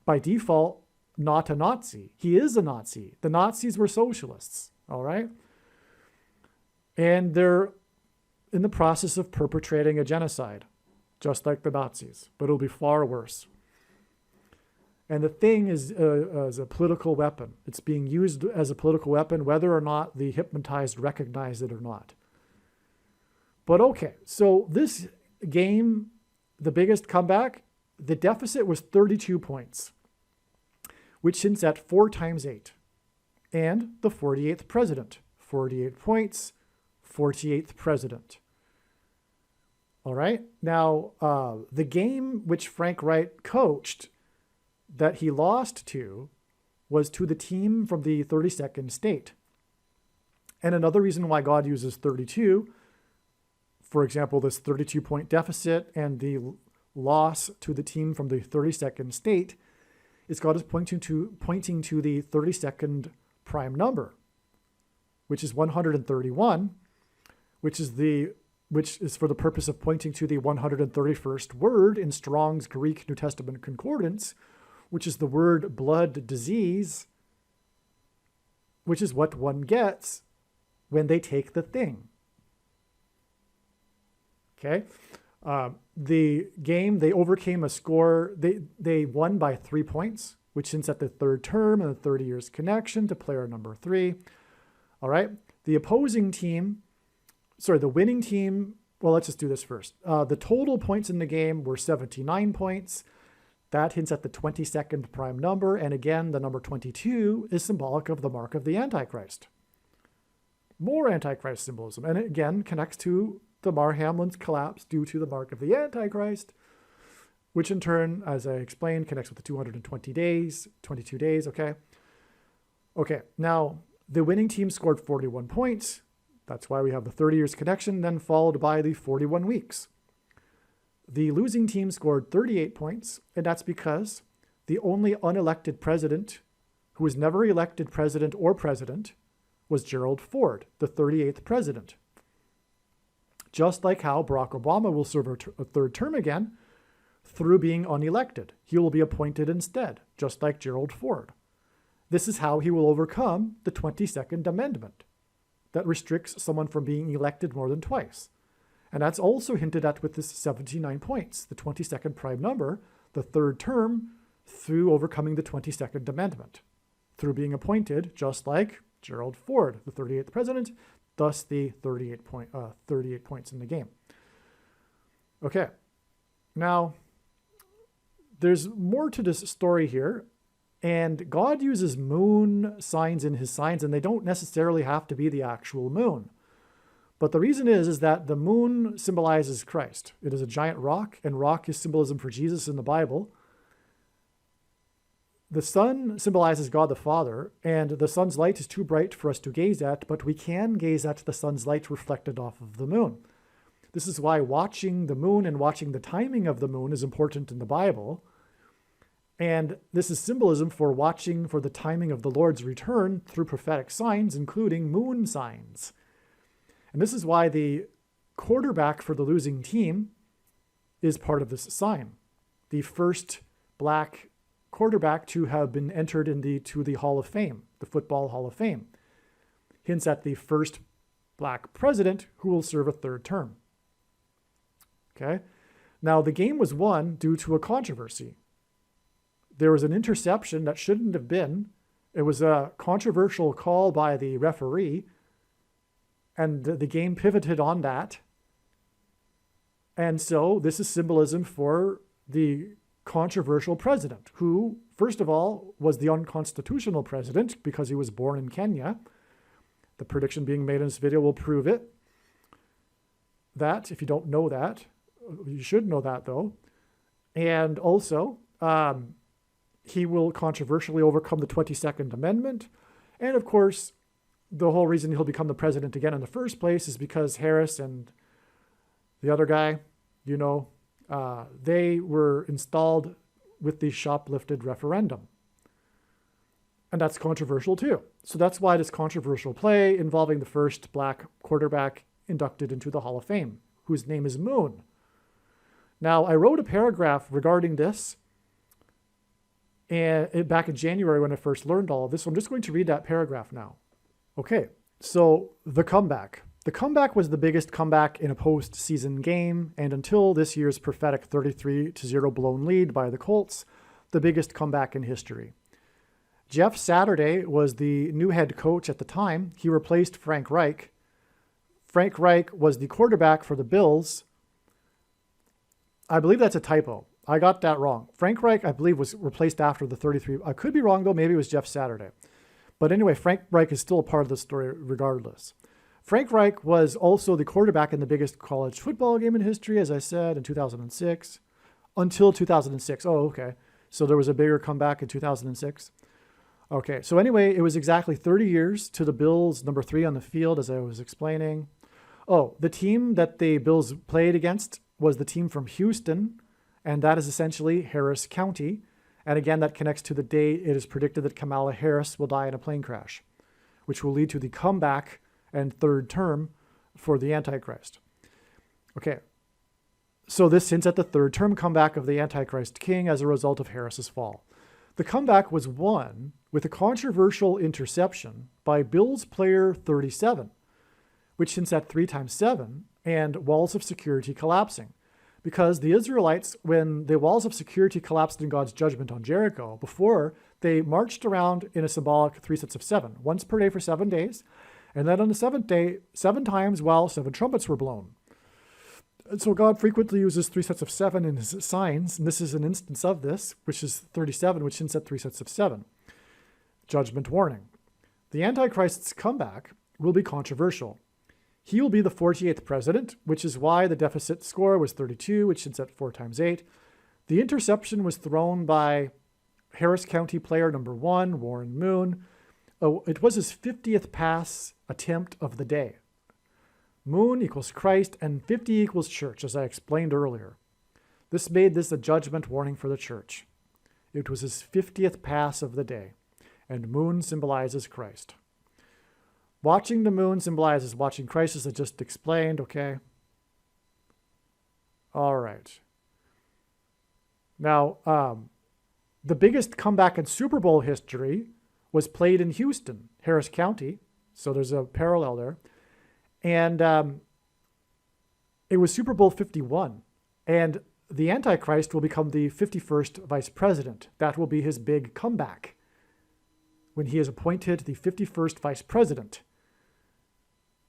by default, not a Nazi. He is a Nazi. The Nazis were socialists, all right? And they're in the process of perpetrating a genocide, just like the Nazis, but it'll be far worse. And the thing is a political weapon. It's being used as a political weapon, whether or not the hypnotized recognize it or not. But okay, so this game, the biggest comeback, the deficit was 32 points, which hints at 4 times 8. And the 48th president, 48 points, 48th president. All right. Now, the game which Frank Wright coached that he lost to was to the team from the 32nd state. And another reason why God uses 32, for example, this 32-point deficit and the loss to the team from the 32nd state, is God is pointing to the 32nd prime number, which is 131, which is for the purpose of pointing to the 131st word in Strong's Greek New Testament Concordance, which is the word blood disease, which is what one gets when they take the thing. Okay? The game, they overcame a score. They won by 3 points, which hints at the third term and the 30 years connection to player number 3. All right? The winning team, well, let's just do this first. The total points in the game were 79 points. That hints at the 22nd prime number. And again, the number 22 is symbolic of the mark of the Antichrist. More Antichrist symbolism. And it again connects to the Mar-Hamlin's collapse due to the mark of the Antichrist, which in turn, as I explained, connects with the 220 days, 22 days, okay? Okay, now the winning team scored 41 points. That's why we have the 30 years connection, then followed by the 41 weeks. The losing team scored 38 points, and that's because the only unelected president who was never elected president was Gerald Ford, the 38th president. Just like how Barack Obama will serve a third term again through being unelected. He will be appointed instead, just like Gerald Ford. This is how he will overcome the 22nd Amendment that restricts someone from being elected more than twice. And that's also hinted at with this 79 points, the 22nd prime number, the third term, through overcoming the 22nd Amendment, through being appointed, just like Gerald Ford, the 38th president, thus the 38 points in the game. Okay, now there's more to this story here, and God uses moon signs in his signs, and they don't necessarily have to be the actual moon. But the reason is that the moon symbolizes Christ. It is a giant rock, and rock is symbolism for Jesus in the Bible. The sun symbolizes God the Father, and the sun's light is too bright for us to gaze at, but we can gaze at the sun's light reflected off of the moon. This is why watching the moon and watching the timing of the moon is important in the Bible. And this is symbolism for watching for the timing of the Lord's return through prophetic signs, including moon signs. And this is why the quarterback for the losing team is part of this sign. The first black quarterback to have been entered to the Hall of Fame, the Football Hall of Fame. Hints at the first black president who will serve a third term. Okay. Now, the game was won due to a controversy. There was an interception that shouldn't have been. It was a controversial call by the referee, and the game pivoted on that. And so this is symbolism for the controversial president, who, first of all, was the unconstitutional president because he was born in Kenya. The prediction being made in this video will prove it. That, if you don't know that, you should know that though. And also, he will controversially overcome the 22nd Amendment. And of course, the whole reason he'll become the president again in the first place is because Harris and the other guy, they were installed with the shoplifted referendum. And that's controversial too. So that's why this controversial play involving the first black quarterback inducted into the Hall of Fame, whose name is Moon. Now, I wrote a paragraph regarding this back in January when I first learned all of this. So I'm just going to read that paragraph now. Okay, so the comeback. The comeback was the biggest comeback in a postseason game, and until this year's prophetic 33-0 blown lead by the Colts, the biggest comeback in history. Jeff Saturday was the new head coach at the time. He replaced Frank Reich. Frank Reich was the quarterback for the Bills. I believe that's a typo. I got that wrong. Frank Reich, I believe, was replaced after the 33. I could be wrong, though. Maybe it was Jeff Saturday. But anyway, Frank Reich is still a part of the story regardless. Frank Reich was also the quarterback in the biggest college football game in history, as I said, in 2006. Until 2006. Oh, okay. So there was a bigger comeback in 2006. Okay, so anyway, it was exactly 30 years to the Bills' number 3 on the field, as I was explaining. Oh, the team that the Bills played against was the team from Houston, and that is essentially Harris County. And again, that connects to the day it is predicted that Kamala Harris will die in a plane crash, which will lead to the comeback and third term for the Antichrist. Okay, so this hints at the third term comeback of the Antichrist king as a result of Harris's fall. The comeback was won with a controversial interception by Bills player 37, which hints at 3 times 7 and walls of security collapsing. Because the Israelites, when the walls of security collapsed in God's judgment on Jericho, before they marched around in a symbolic 3 sets of 7, once per day for 7 days, and then on the 7th day, 7 times while 7 trumpets were blown. And so God frequently uses 3 sets of 7 in his signs, and this is an instance of this, which is 37, which hints at 3 sets of 7. Judgment warning. The Antichrist's comeback will be controversial. He will be the 48th president, which is why the deficit score was 32, which hints at 4 times 8. The interception was thrown by Harris County player number 1, Warren Moon. Oh, it was his 50th pass attempt of the day. Moon equals Christ and 50 equals church, as I explained earlier. This made this a judgment warning for the church. It was his 50th pass of the day, and Moon symbolizes Christ. Watching the moon symbolizes watching Christ, as I just explained, okay? All right. Now, the biggest comeback in Super Bowl history was played in Houston, Harris County, so there's a parallel there. And it was Super Bowl 51, and the Antichrist will become the 51st vice president. That will be his big comeback when he is appointed the 51st vice president.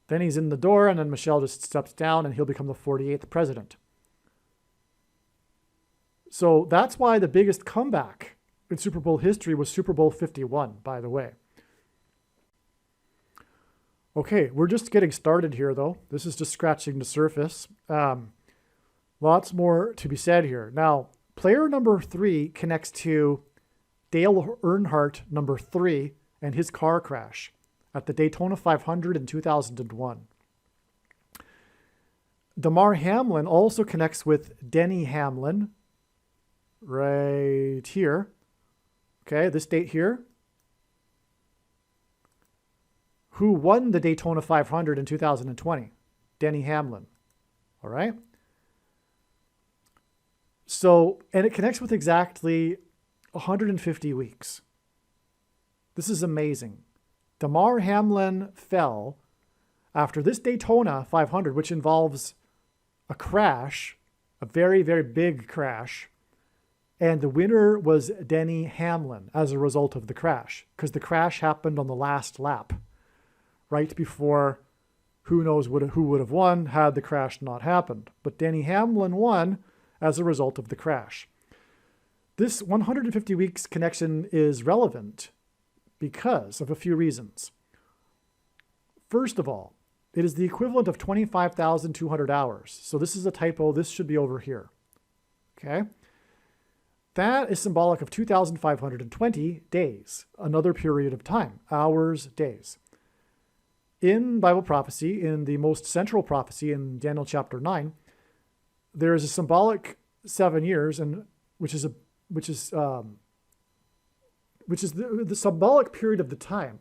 Then he's in the door, and then Michelle just steps down, and he'll become the 48th president. So that's why the biggest comeback in Super Bowl history was Super Bowl 51, by the way. Okay, we're just getting started here, though. This is just scratching the surface. Lots more to be said here. Now, player number 3 connects to Dale Earnhardt, number 3, and his car crash at the Daytona 500 in 2001. Damar Hamlin also connects with Denny Hamlin right here. Okay, this date here. Who won the Daytona 500 in 2020? Denny Hamlin. All right. So, and it connects with exactly 150 weeks. This is amazing. Damar Hamlin fell After this Daytona 500, which involves a crash, a very, very big crash, and the winner was Denny Hamlin as a result of the crash, because the crash happened on the last lap, right before who knows who would have won had the crash not happened. But Denny Hamlin won as a result of the crash. This 150 weeks connection is relevant because of a few reasons. First of all, it is the equivalent of 25,200 hours. So this is a typo. This should be over here. Okay? That is symbolic of 2,520 days, another period of time, hours, days. In Bible prophecy, in the most central prophecy in Daniel chapter 9, there is a symbolic 7 years, and which is the symbolic period of the time,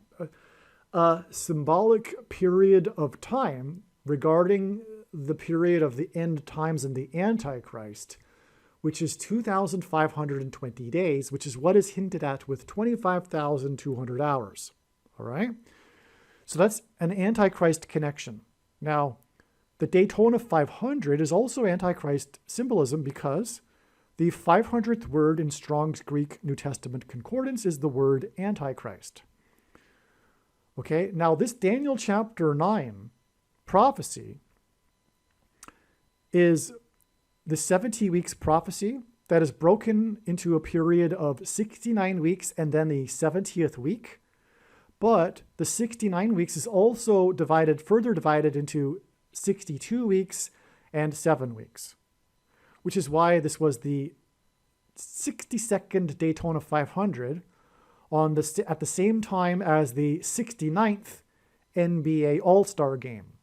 a symbolic period of time regarding the period of the end times and the Antichrist, which is 2,520 days, which is what is hinted at with 25,200 hours. All right? So that's an Antichrist connection. Now, the Daytona 500 is also Antichrist symbolism because the 500th word in Strong's Greek New Testament Concordance is the word Antichrist. Okay, now this Daniel chapter 9 prophecy is the 70 weeks prophecy that is broken into a period of 69 weeks and then the 70th week. But the 69 weeks is also further divided into 62 weeks and 7 weeks, which is why this was the 62nd Daytona 500 at the same time as the 69th NBA All-Star Game.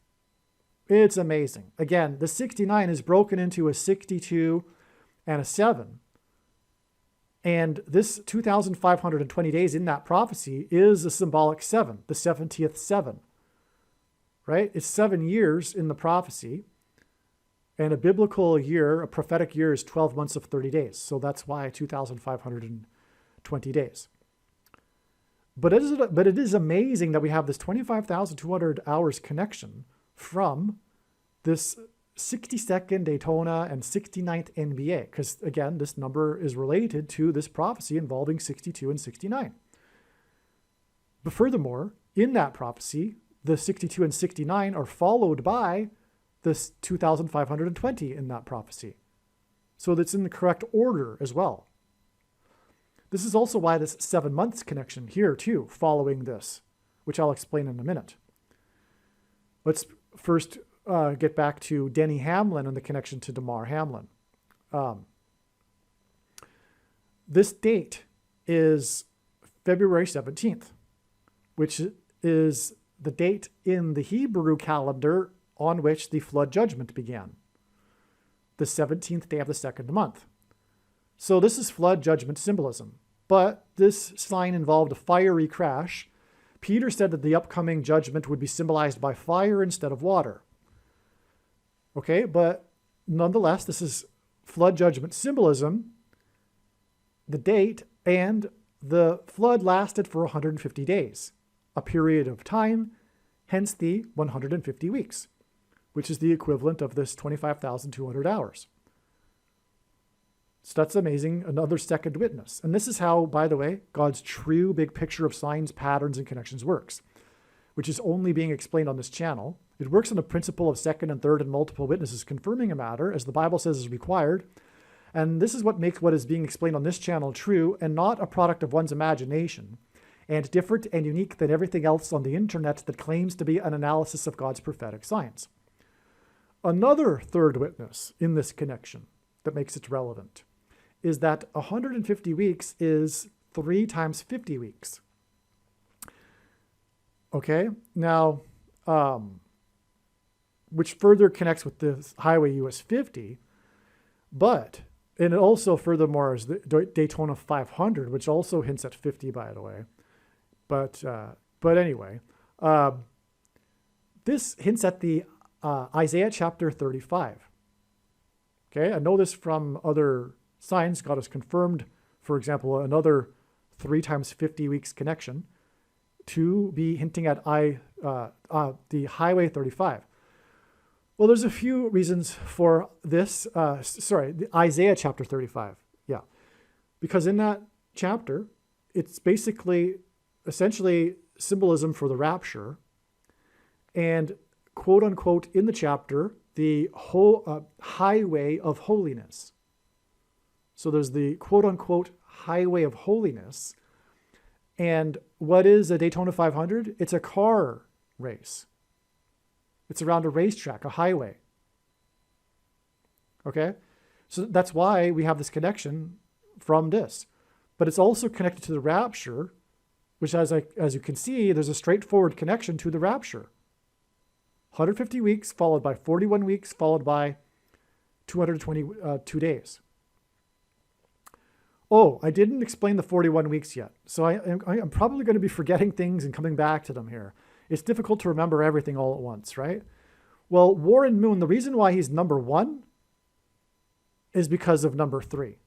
It's amazing. Again, the 69 is broken into a 62 and a 7. And this 2,520 days in that prophecy is a symbolic 7, the 70th 7. Right? It's 7 years in the prophecy. And a biblical year, a prophetic year, is 12 months of 30 days. So that's why 2,520 days. But it is amazing that we have this 25,200 hours connection from this 62nd Daytona and 69th NBA, because again, this number is related to this prophecy involving 62 and 69. But furthermore, in that prophecy, the 62 and 69 are followed by this 2,520 in that prophecy. So that's in the correct order as well. This is also why this 7 months connection here too, following this, which I'll explain in a minute. Let's first get back to Denny Hamlin and the connection to Damar Hamlin. This date is February 17th, which is the date in the Hebrew calendar on which the flood judgment began, the 17th day of the second month. So this is flood judgment symbolism, but this sign involved a fiery crash. Peter said that the upcoming judgment would be symbolized by fire instead of water. Okay, but nonetheless, this is flood judgment symbolism, the date, and the flood lasted for 150 days, a period of time, hence the 150 weeks, which is the equivalent of this 25,200 hours. So that's amazing, another second witness. And this is how, by the way, God's true big picture of signs, patterns, and connections works, which is only being explained on this channel. It works on the principle of second and third and multiple witnesses confirming a matter, as the Bible says is required. And this is what makes what is being explained on this channel true and not a product of one's imagination, and different and unique than everything else on the internet that claims to be an analysis of God's prophetic signs. Another third witness in this connection that makes it relevant is that 150 weeks is 3 times 50 weeks. Okay, now, which further connects with the Highway US 50, and it also furthermore is the Daytona 500, which also hints at 50, by the way. But anyway, this hints at the Isaiah chapter 35. Okay, I know this from other signs. God has confirmed, for example, another 3 times 50 weeks connection to be hinting at the Highway 35? Well, there's a few reasons for this. Isaiah chapter 35. Yeah. Because in that chapter, it's basically, essentially symbolism for the rapture. And quote unquote in the chapter, the whole highway of holiness. So there's the quote unquote highway of holiness. And what is a Daytona 500? It's a car race. It's around a racetrack, a highway. Okay? So that's why we have this connection from this. But it's also connected to the rapture, which as you can see, there's a straightforward connection to the rapture. 150 weeks followed by 41 weeks followed by 222 days. Oh, I didn't explain the 41 weeks yet. So I'm probably going to be forgetting things and coming back to them here. It's difficult to remember everything all at once, right? Well, Warren Moon, the reason why he's number 1 is because of number 3.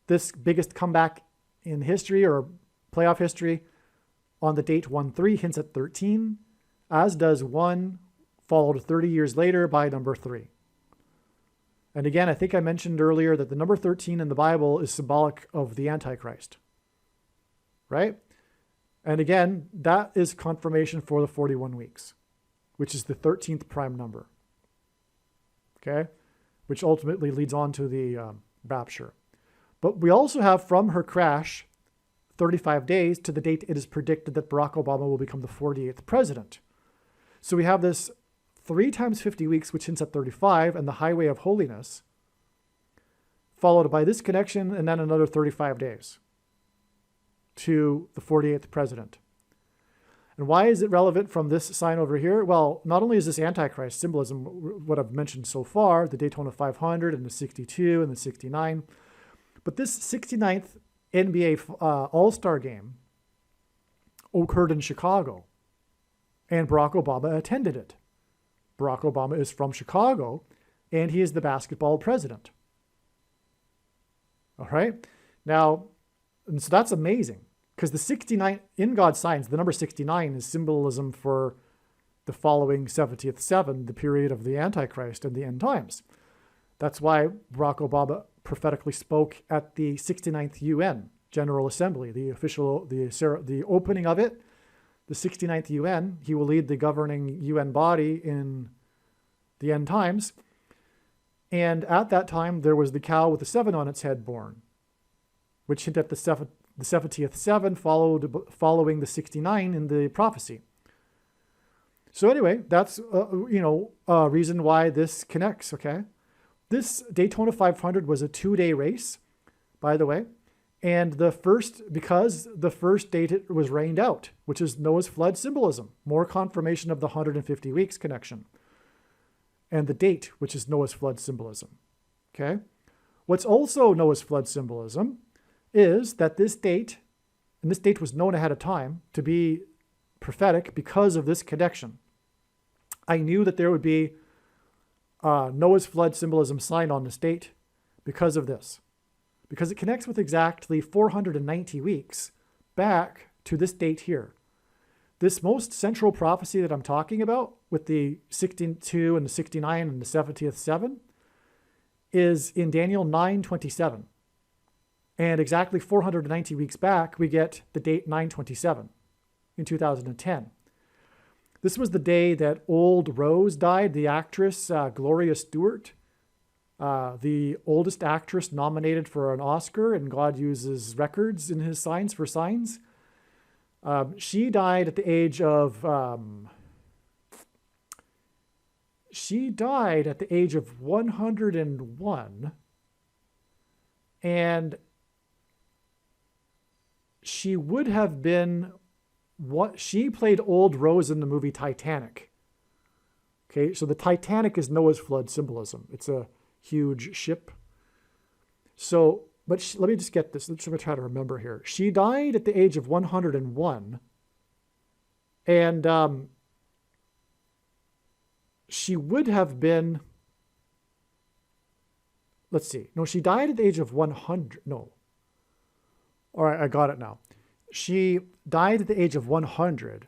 This biggest comeback in history or playoff history on the date 1-3 hints at 13, as does 1 followed 30 years later by number 3. And again, I think I mentioned earlier that the number 13 in the Bible is symbolic of the Antichrist, right? And again, that is confirmation for the 41 weeks, which is the 13th prime number, okay? Which ultimately leads on to the rapture. But we also have from her crash 35 days to the date it is predicted that Barack Obama will become the 48th president. So we have this 3 times 50 weeks, which hints at 35, and the highway of holiness, followed by this connection and then another 35 days to the 48th president. And why is it relevant from this sign over here? Well, not only is this Antichrist symbolism, what I've mentioned so far, the Daytona 500 and the 62 and the 69, but this 69th NBA All-Star game occurred in Chicago, and Barack Obama attended it. Barack Obama is from Chicago, and he is the basketball president. All right? Now, and so that's amazing, because the 69, in God's signs, the number 69 is symbolism for the following 70th seven, the period of the Antichrist and the end times. That's why Barack Obama prophetically spoke at the 69th UN General Assembly, the opening of it, the 69th UN. He will lead the governing UN body in the end times. And at that time, there was the cow with the 7 on its head born, which hinted at the 70th seven following the 69 in the prophecy. So anyway, that's a reason why this connects, okay? This Daytona 500 was a 2-day race, by the way. And because the first date it was rained out, which is Noah's flood symbolism, more confirmation of the 150 weeks connection. And the date, which is Noah's flood symbolism, okay? What's also Noah's flood symbolism is that this date, and this date was known ahead of time to be prophetic because of this connection. I knew that there would be Noah's flood symbolism signed on this date because of this. Because it connects with exactly 490 weeks back to this date here. This most central prophecy that I'm talking about with the 62 and the 69 and the 70th seven is in Daniel 9:27. And exactly 490 weeks back, we get the date 9/27 in 2010. This was the day that Old Rose died, the actress Gloria Stewart, the oldest actress nominated for an Oscar, and God uses records in his signs for signs. She died at the age of 101, and she would have been she played Old Rose in the movie Titanic. Okay, so the Titanic is Noah's flood symbolism. It's a huge ship. So, but let me just get this. Let's try to remember here. She died at the age of 101. And she would have been, let's see. No, she died at the age of 100. No. All right, I got it now. she died at the age of 100,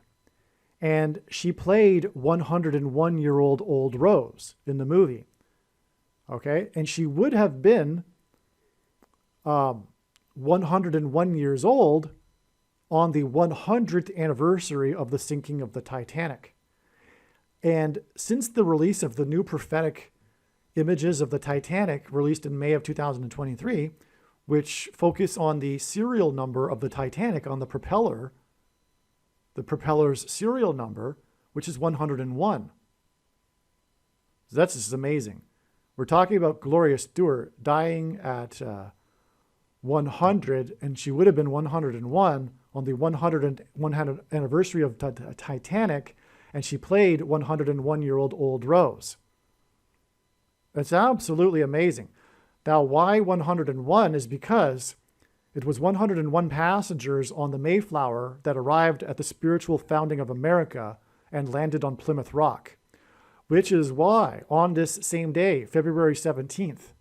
and she played 101-year-old old Rose in the movie. Okay, and she would have been 101 years old on the 100th anniversary of the sinking of the Titanic. And since the release of the new prophetic images of the Titanic, released in May of 2023, which focus on the serial number of the Titanic on the propeller's serial number, which is 101. So that's just amazing. We're talking about Gloria Stewart dying at 100, and she would have been 101 on the 100th anniversary of Titanic, and she played 101-year-old old Rose. That's absolutely amazing. Now, why 101 is because it was 101 passengers on the Mayflower that arrived at the spiritual founding of America and landed on Plymouth Rock, which is why on this same day, February 17th,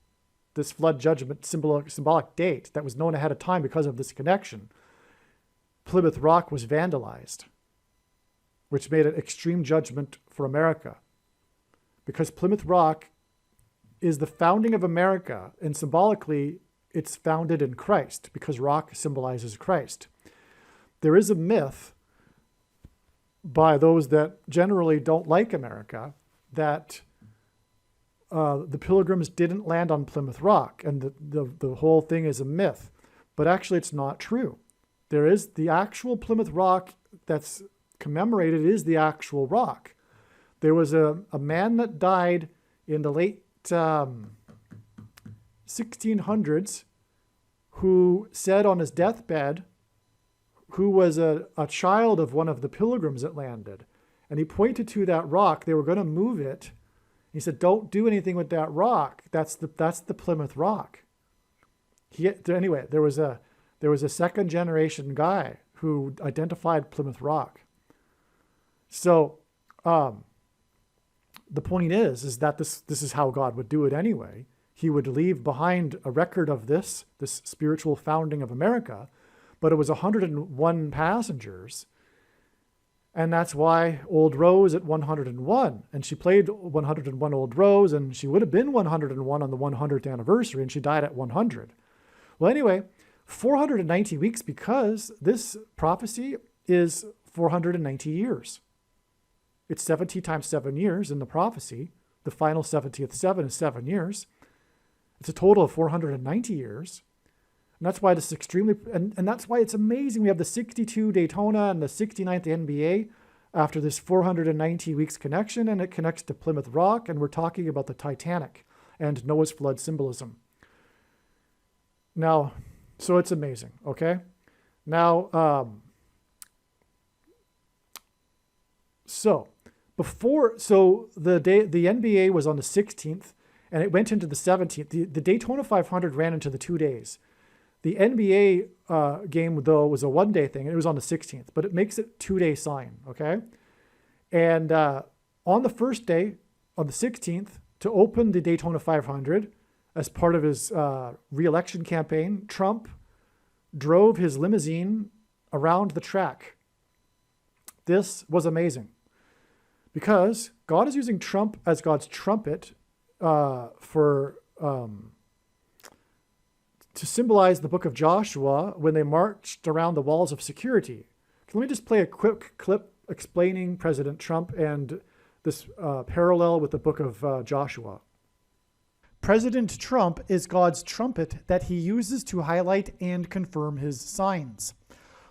this flood judgment symbolic date that was known ahead of time because of this connection, Plymouth Rock was vandalized, which made an extreme judgment for America. Because Plymouth Rock is the founding of America, and symbolically, it's founded in Christ, because rock symbolizes Christ. There is a myth by those that generally don't like America that the Pilgrims didn't land on Plymouth Rock, and the whole thing is a myth. But actually, it's not true. There is the actual Plymouth Rock that's commemorated is the actual rock. There was a man that died in the late 1600s who said on his deathbed, who was a child of one of the Pilgrims that landed. And he pointed to that rock. They were going to move it. He said, "Don't do anything with that rock. That's the Plymouth Rock." Anyway, there was a second generation guy who identified Plymouth Rock. So the point is that this is how God would do it anyway. He would leave behind a record of this spiritual founding of America, but it was 101 passengers. And that's why Old Rose at 101. And she played 101 Old Rose, and she would have been 101 on the 100th anniversary, and she died at 100. Well, anyway, 490 weeks, because this prophecy is 490 years. It's 70 times 7 years in the prophecy. The final 70th 7 is 7 years. It's a total of 490 years. And that's why this is extremely, and that's why it's amazing. We have the 62 Daytona and the 69th NBA after this 490 weeks connection, and it connects to Plymouth Rock, and we're talking about the Titanic and Noah's flood symbolism. Now, so it's amazing, okay? Now, the NBA was on the 16th, and it went into the 17th. The Daytona 500 ran into the 2 days. The NBA game, though, was a one-day thing, and it was on the 16th, but it makes it 2-day sign, okay? And on the first day, on the 16th, to open the Daytona 500, as part of his re-election campaign, Trump drove his limousine around the track. This was amazing, because God is using Trump as God's trumpet to symbolize the book of Joshua when they marched around the walls of security. Let me just play a quick clip explaining President Trump and this parallel with the book of Joshua. President Trump is God's trumpet that he uses to highlight and confirm his signs.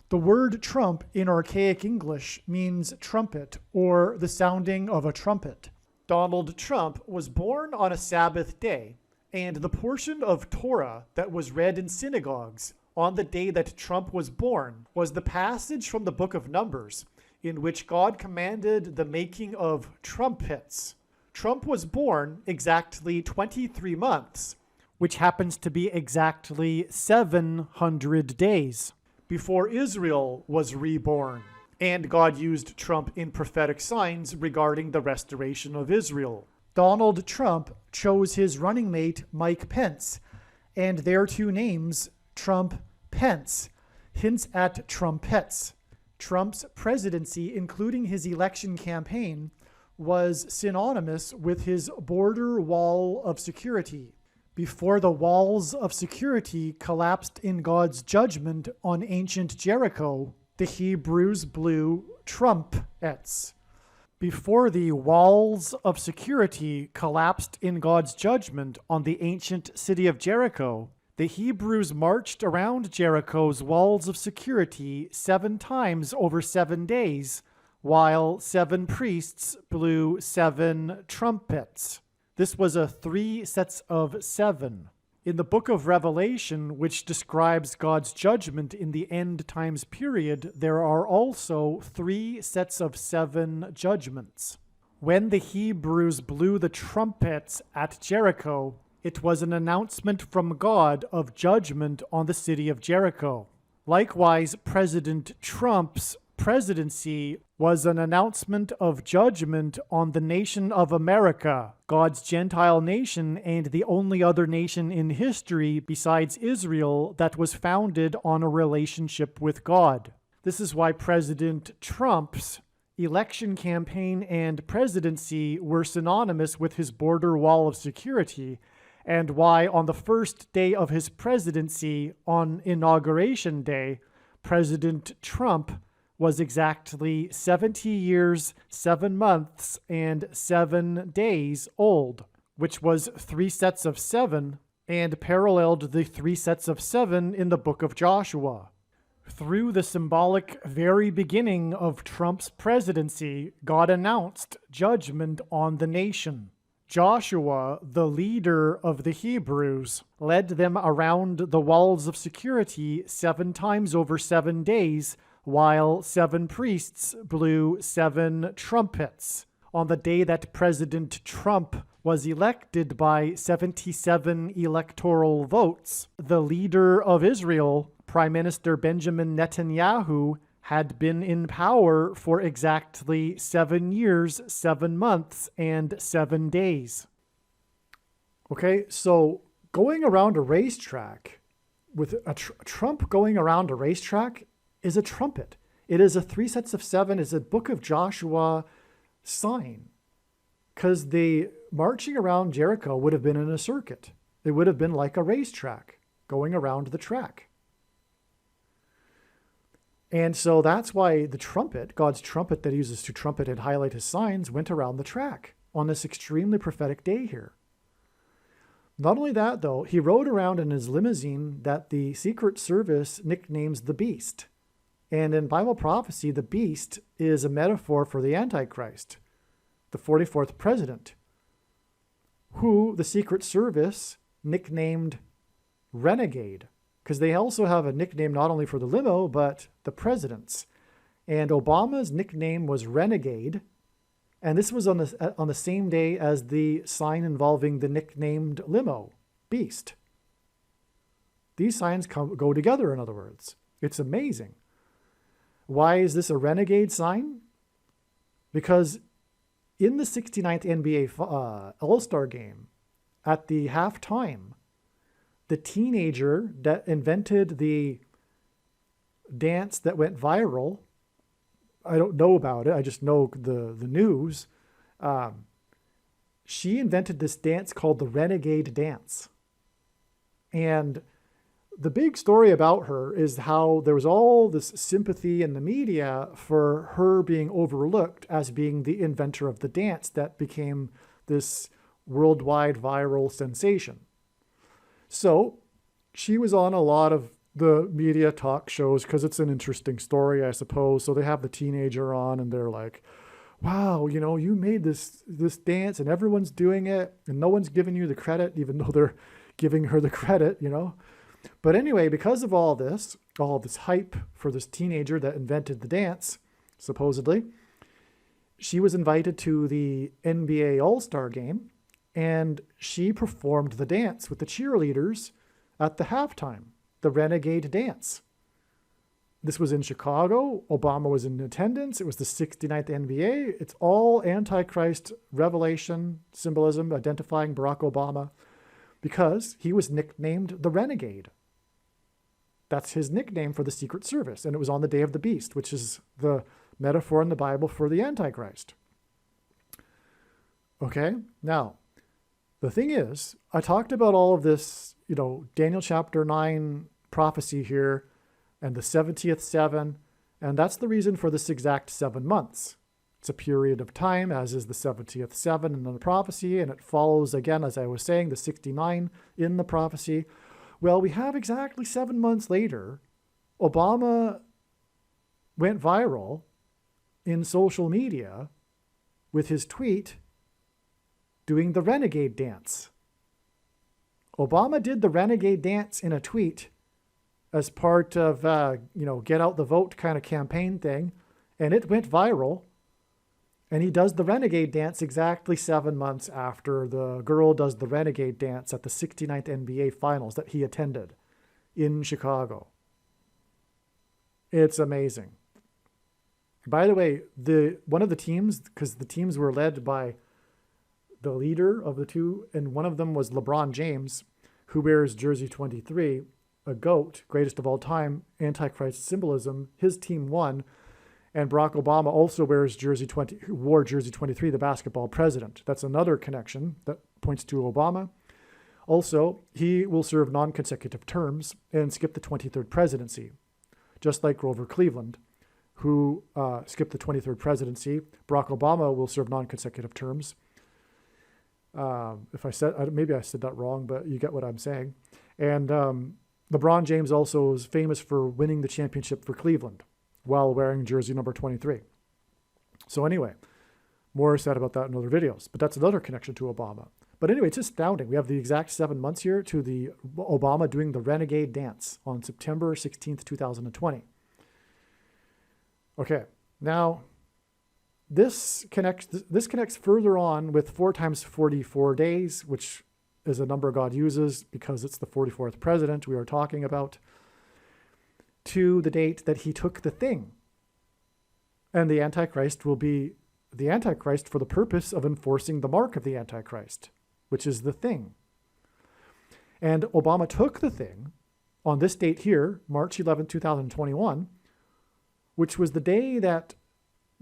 The word trump in archaic English means trumpet or the sounding of a trumpet. Donald Trump was born on a Sabbath day, and the portion of Torah that was read in synagogues on the day that Trump was born was the passage from the book of Numbers, in which God commanded the making of trumpets. Trump was born exactly 23 months, which happens to be exactly 700 days, before Israel was reborn. And God used Trump in prophetic signs regarding the restoration of Israel. Donald Trump chose his running mate, Mike Pence, and their two names, Trump-Pence. hints at trumpets. Trump's presidency, including his election campaign, was synonymous with his border wall of security. Before the walls of security collapsed in God's judgment on ancient Jericho, the Hebrews blew trumpets. Before the walls of security collapsed in God's judgment on the ancient city of Jericho, the Hebrews marched around Jericho's walls of security 7 times over 7 days, while 7 priests blew 7 trumpets. This was a 3 sets of 7. In the book of Revelation, which describes God's judgment in the end times period, there are also 3 sets of 7 judgments. When the Hebrews blew the trumpets at Jericho, it was an announcement from God of judgment on the city of Jericho. Likewise, President Trump's presidency was an announcement of judgment on the nation of America, God's Gentile nation and the only other nation in history besides Israel that was founded on a relationship with God. This is why President Trump's election campaign and presidency were synonymous with his border wall of security, and why on the first day of his presidency, on Inauguration Day, President Trump was exactly 70 years, 7 months, and 7 days old, which was 3 sets of 7 and paralleled the 3 sets of 7 in the book of Joshua. Through the symbolic very beginning of Trump's presidency, God announced judgment on the nation. Joshua, the leader of the Hebrews, led them around the walls of security 7 times over 7 days, while 7 priests blew 7 trumpets. On the day that President Trump was elected by 77 electoral votes, the leader of Israel, Prime Minister Benjamin Netanyahu, had been in power for exactly 7 years, 7 months, and 7 days. Okay, so going around a racetrack, with a Trump going around a racetrack is a trumpet. It is a 3 sets of 7, is a book of Joshua sign. Because the marching around Jericho would have been in a circuit. It would have been like a racetrack, going around the track. And so that's why the trumpet, God's trumpet that he uses to trumpet and highlight his signs, went around the track on this extremely prophetic day here. Not only that, though, he rode around in his limousine that the Secret Service nicknames the Beast. And in Bible prophecy, the Beast is a metaphor for the Antichrist, the 44th president, who the Secret Service nicknamed Renegade. Because they also have a nickname not only for the limo, but the presidents. And Obama's nickname was Renegade. And this was on the same day as the sign involving the nicknamed limo, Beast. These signs go together, in other words. It's amazing. Why is this a Renegade sign? Because in the 69th NBA All-Star game, at the halftime, the teenager that invented the dance that went viral, I don't know about it, I just know the news, she invented this dance called the Renegade Dance. And the big story about her is how there was all this sympathy in the media for her being overlooked as being the inventor of the dance that became this worldwide viral sensation. So she was on a lot of the media talk shows because it's an interesting story, I suppose. So they have the teenager on and they're like, wow, you know, you made this dance and everyone's doing it and no one's giving you the credit, even though they're giving her the credit, you know. But anyway, because of all this hype for this teenager that invented the dance, supposedly, she was invited to the NBA All-Star game. And she performed the dance with the cheerleaders at the halftime, the Renegade Dance. This was in Chicago. Obama was in attendance. It was the 69th NBA. It's all Antichrist revelation, symbolism, identifying Barack Obama, because he was nicknamed the Renegade. That's his nickname for the Secret Service. And it was on the day of the beast, which is the metaphor in the Bible for the Antichrist. Okay, now, the thing is, I talked about all of this, Daniel chapter 9 prophecy here, and the 70th seven, and that's the reason for this exact 7 months. It's a period of time, as is the 70th seven in the prophecy, and it follows, again, as I was saying, the 69 in the prophecy. Well, we have exactly 7 months later, Obama went viral in social media with his tweet doing the renegade dance. Obama did the renegade dance in a tweet as part of, get out the vote kind of campaign thing, and it went viral. And he does the renegade dance exactly 7 months after the girl does the renegade dance at the 69th NBA Finals that he attended in Chicago. It's amazing. By the way, one of the teams, because the teams were led by the leader of the two, and one of them was LeBron James, who wears jersey 23, a GOAT, greatest of all time, Antichrist symbolism. His team won. And Barack Obama also wore jersey 23, the basketball president. That's another connection that points to Obama. Also, he will serve non-consecutive terms and skip the 23rd presidency, just like Grover Cleveland, who skipped the 23rd presidency. Barack Obama will serve non-consecutive terms. Maybe I said that wrong, but you get what I'm saying. And LeBron James also is famous for winning the championship for Cleveland while wearing jersey number 23. So anyway, more said about that in other videos, but that's another connection to Obama. But anyway, it's astounding. We have the exact 7 months here to the Obama doing the renegade dance on September 16th, 2020. Okay, now this connects further on with 4 times 44 days, which is a number God uses because it's the 44th president we are talking about, to the date that he took the thing. And the Antichrist will be the Antichrist for the purpose of enforcing the mark of the Antichrist, which is the thing. And Obama took the thing on this date here, March 11, 2021, which was the day that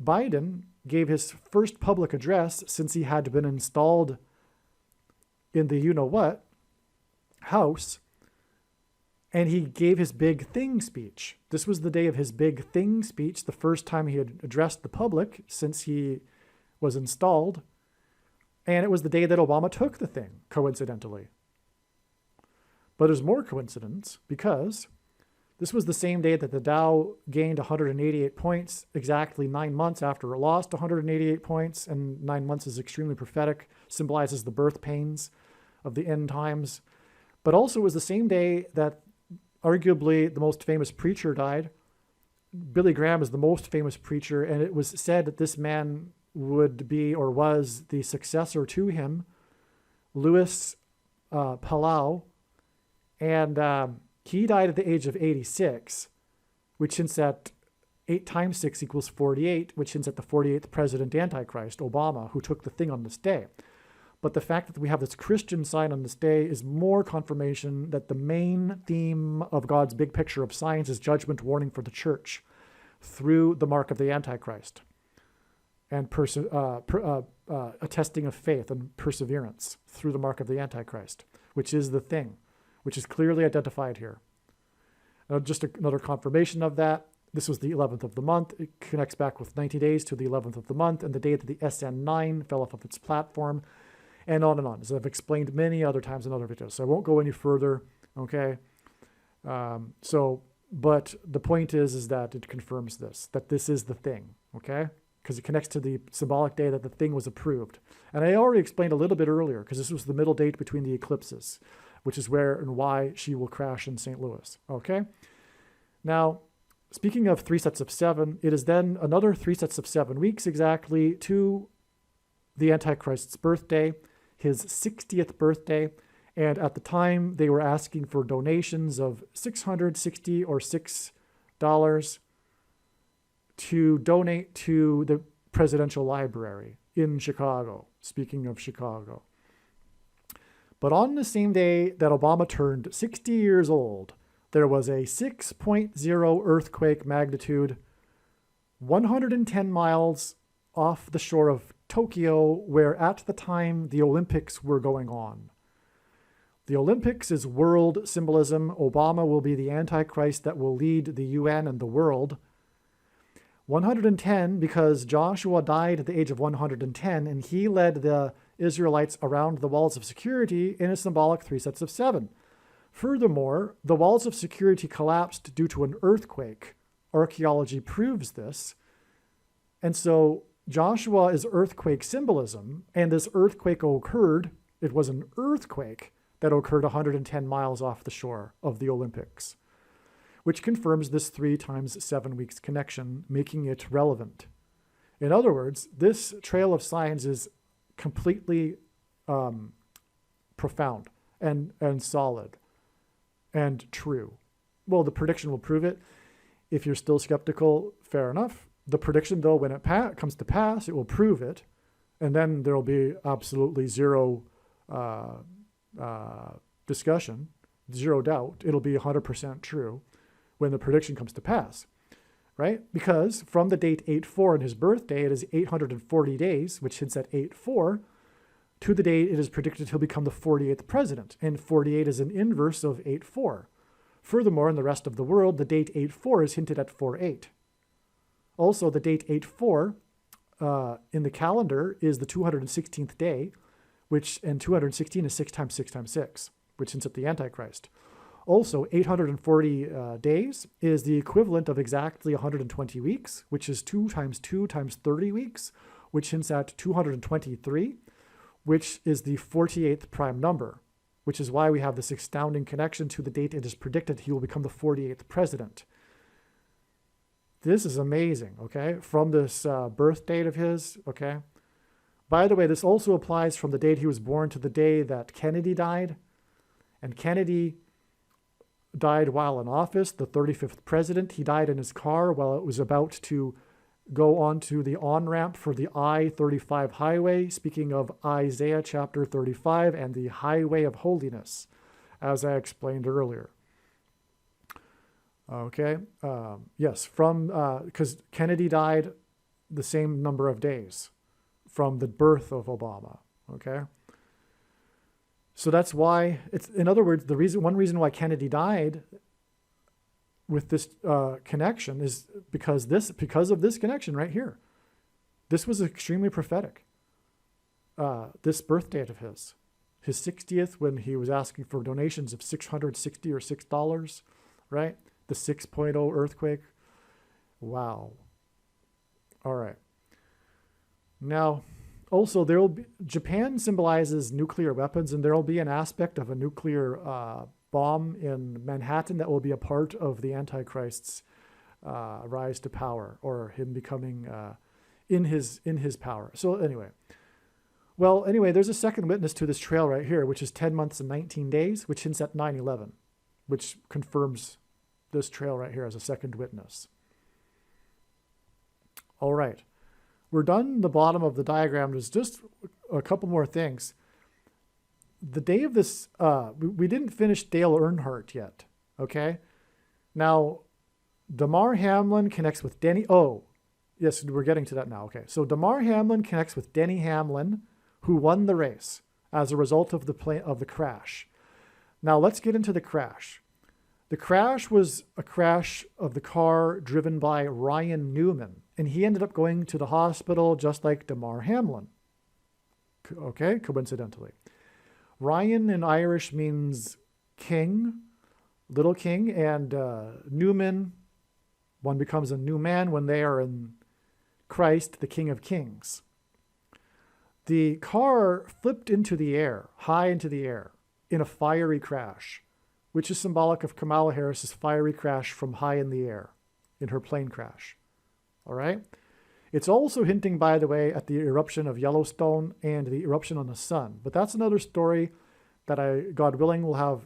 Biden gave his first public address since he had been installed in the you-know-what house. And he gave his big thing speech. This was the day of his big thing speech, the first time he had addressed the public since he was installed. And it was the day that Obama took the thing, coincidentally. But there's more coincidence because this was the same day that the Dow gained 188 points, exactly 9 months after it lost 188 points. And 9 months is extremely prophetic, symbolizes the birth pains of the end times. But also it was the same day that arguably the most famous preacher died. Billy Graham is the most famous preacher, and it was said that this man would be or was the successor to him, Louis Palau, and he died at the age of 86, which hints at 8 times 6 equals 48, which hints at the 48th president Antichrist, Obama, who took the thing on this day. But the fact that we have this Christian sign on this day is more confirmation that the main theme of God's big picture of science is judgment warning for the church through the mark of the Antichrist and a testing of faith and perseverance through the mark of the Antichrist, which is the thing, which is clearly identified here. Just another confirmation of that. This was the 11th of the month. It connects back with 90 days to the 11th of the month and the day that the SN9 fell off of its platform. And on, as I've explained many other times in other videos. So I won't go any further, okay? But the point is that it confirms that this is the thing, okay? Because it connects to the symbolic day that the thing was approved. And I already explained a little bit earlier, because this was the middle date between the eclipses, which is where and why she will crash in St. Louis, okay? Now, speaking of 3 sets of 7, it is then another 3 sets of 7 weeks exactly to the Antichrist's birthday, his 60th birthday, and at the time they were asking for donations of $660 or $6 to donate to the Presidential Library in Chicago, speaking of Chicago. But on the same day that Obama turned 60 years old, there was a 6.0 earthquake magnitude 110 miles off the shore of Tokyo, where at the time the Olympics were going on. The Olympics is world symbolism. Obama will be the Antichrist that will lead the UN and the world. 110 because Joshua died at the age of 110, and he led the Israelites around the walls of security in a symbolic 3 sets of 7. Furthermore, the walls of security collapsed due to an earthquake. Archaeology proves this. And so Joshua is earthquake symbolism, and this earthquake occurred. It was an earthquake that occurred 110 miles off the shore of the Olympics, which confirms this 3 times 7 weeks connection, making it relevant. In other words, this trail of signs is completely profound and solid and true. Well, the prediction will prove it. If you're still skeptical, fair enough. The prediction, though, when it comes to pass, it will prove it, and then there will be absolutely zero discussion, zero doubt. It'll be 100% true when the prediction comes to pass, right? Because from the date 8-4 in his birthday, it is 840 days, which hints at 8-4, to the date it is predicted he'll become the 48th president, and 48 is an inverse of 8-4. Furthermore, in the rest of the world, the date 8-4 is hinted at 4-8. Also, the date 8-4 in the calendar is the 216th day, and 216 is 6 times 6 times 6, which hints at the Antichrist. Also, 840 days is the equivalent of exactly 120 weeks, which is 2 times 2 times 30 weeks, which hints at 223, which is the 48th prime number, which is why we have this astounding connection to the date it is predicted he will become the 48th president. This is amazing, okay, from this birth date of his, okay? By the way, this also applies from the date he was born to the day that Kennedy died. And Kennedy died while in office, the 35th president. He died in his car while it was about to go onto the on-ramp for the I-35 highway, speaking of Isaiah chapter 35 and the highway of holiness, as I explained earlier. Okay, yes, because Kennedy died the same number of days from the birth of Obama, okay? So that's why, in other words, one reason why Kennedy died with this connection is because of this connection right here. This was extremely prophetic. This birth date of his 60th, when he was asking for donations of 660 or $6, right? The 6.0 earthquake. Wow. All right. Now, also, Japan symbolizes nuclear weapons, and there will be an aspect of a nuclear bomb in Manhattan that will be a part of the Antichrist's rise to power, or him becoming in his power. So anyway, there's a second witness to this trail right here, which is 10 months and 19 days, which hints at 9/11, which confirms this trail right here as a second witness. All right. We're done the bottom of the diagram. There's just a couple more things. The day of this, we didn't finish Dale Earnhardt yet, okay? Now, Damar Hamlin connects with Denny. Oh, yes, we're getting to that now. Okay, so Damar Hamlin connects with Denny Hamlin, who won the race as a result of the crash. Now, let's get into the crash. The crash was a crash of the car driven by Ryan Newman, and he ended up going to the hospital just like Damar Hamlin. Okay, coincidentally. Ryan in Irish means king, little king, and Newman, one becomes a new man when they are in Christ, the King of Kings. The car flipped into the air, high into the air, in a fiery crash, which is symbolic of Kamala Harris's fiery crash from high in the air in her plane crash. All right? It's also hinting, by the way, at the eruption of Yellowstone and the eruption on the sun. But that's another story that God willing, will have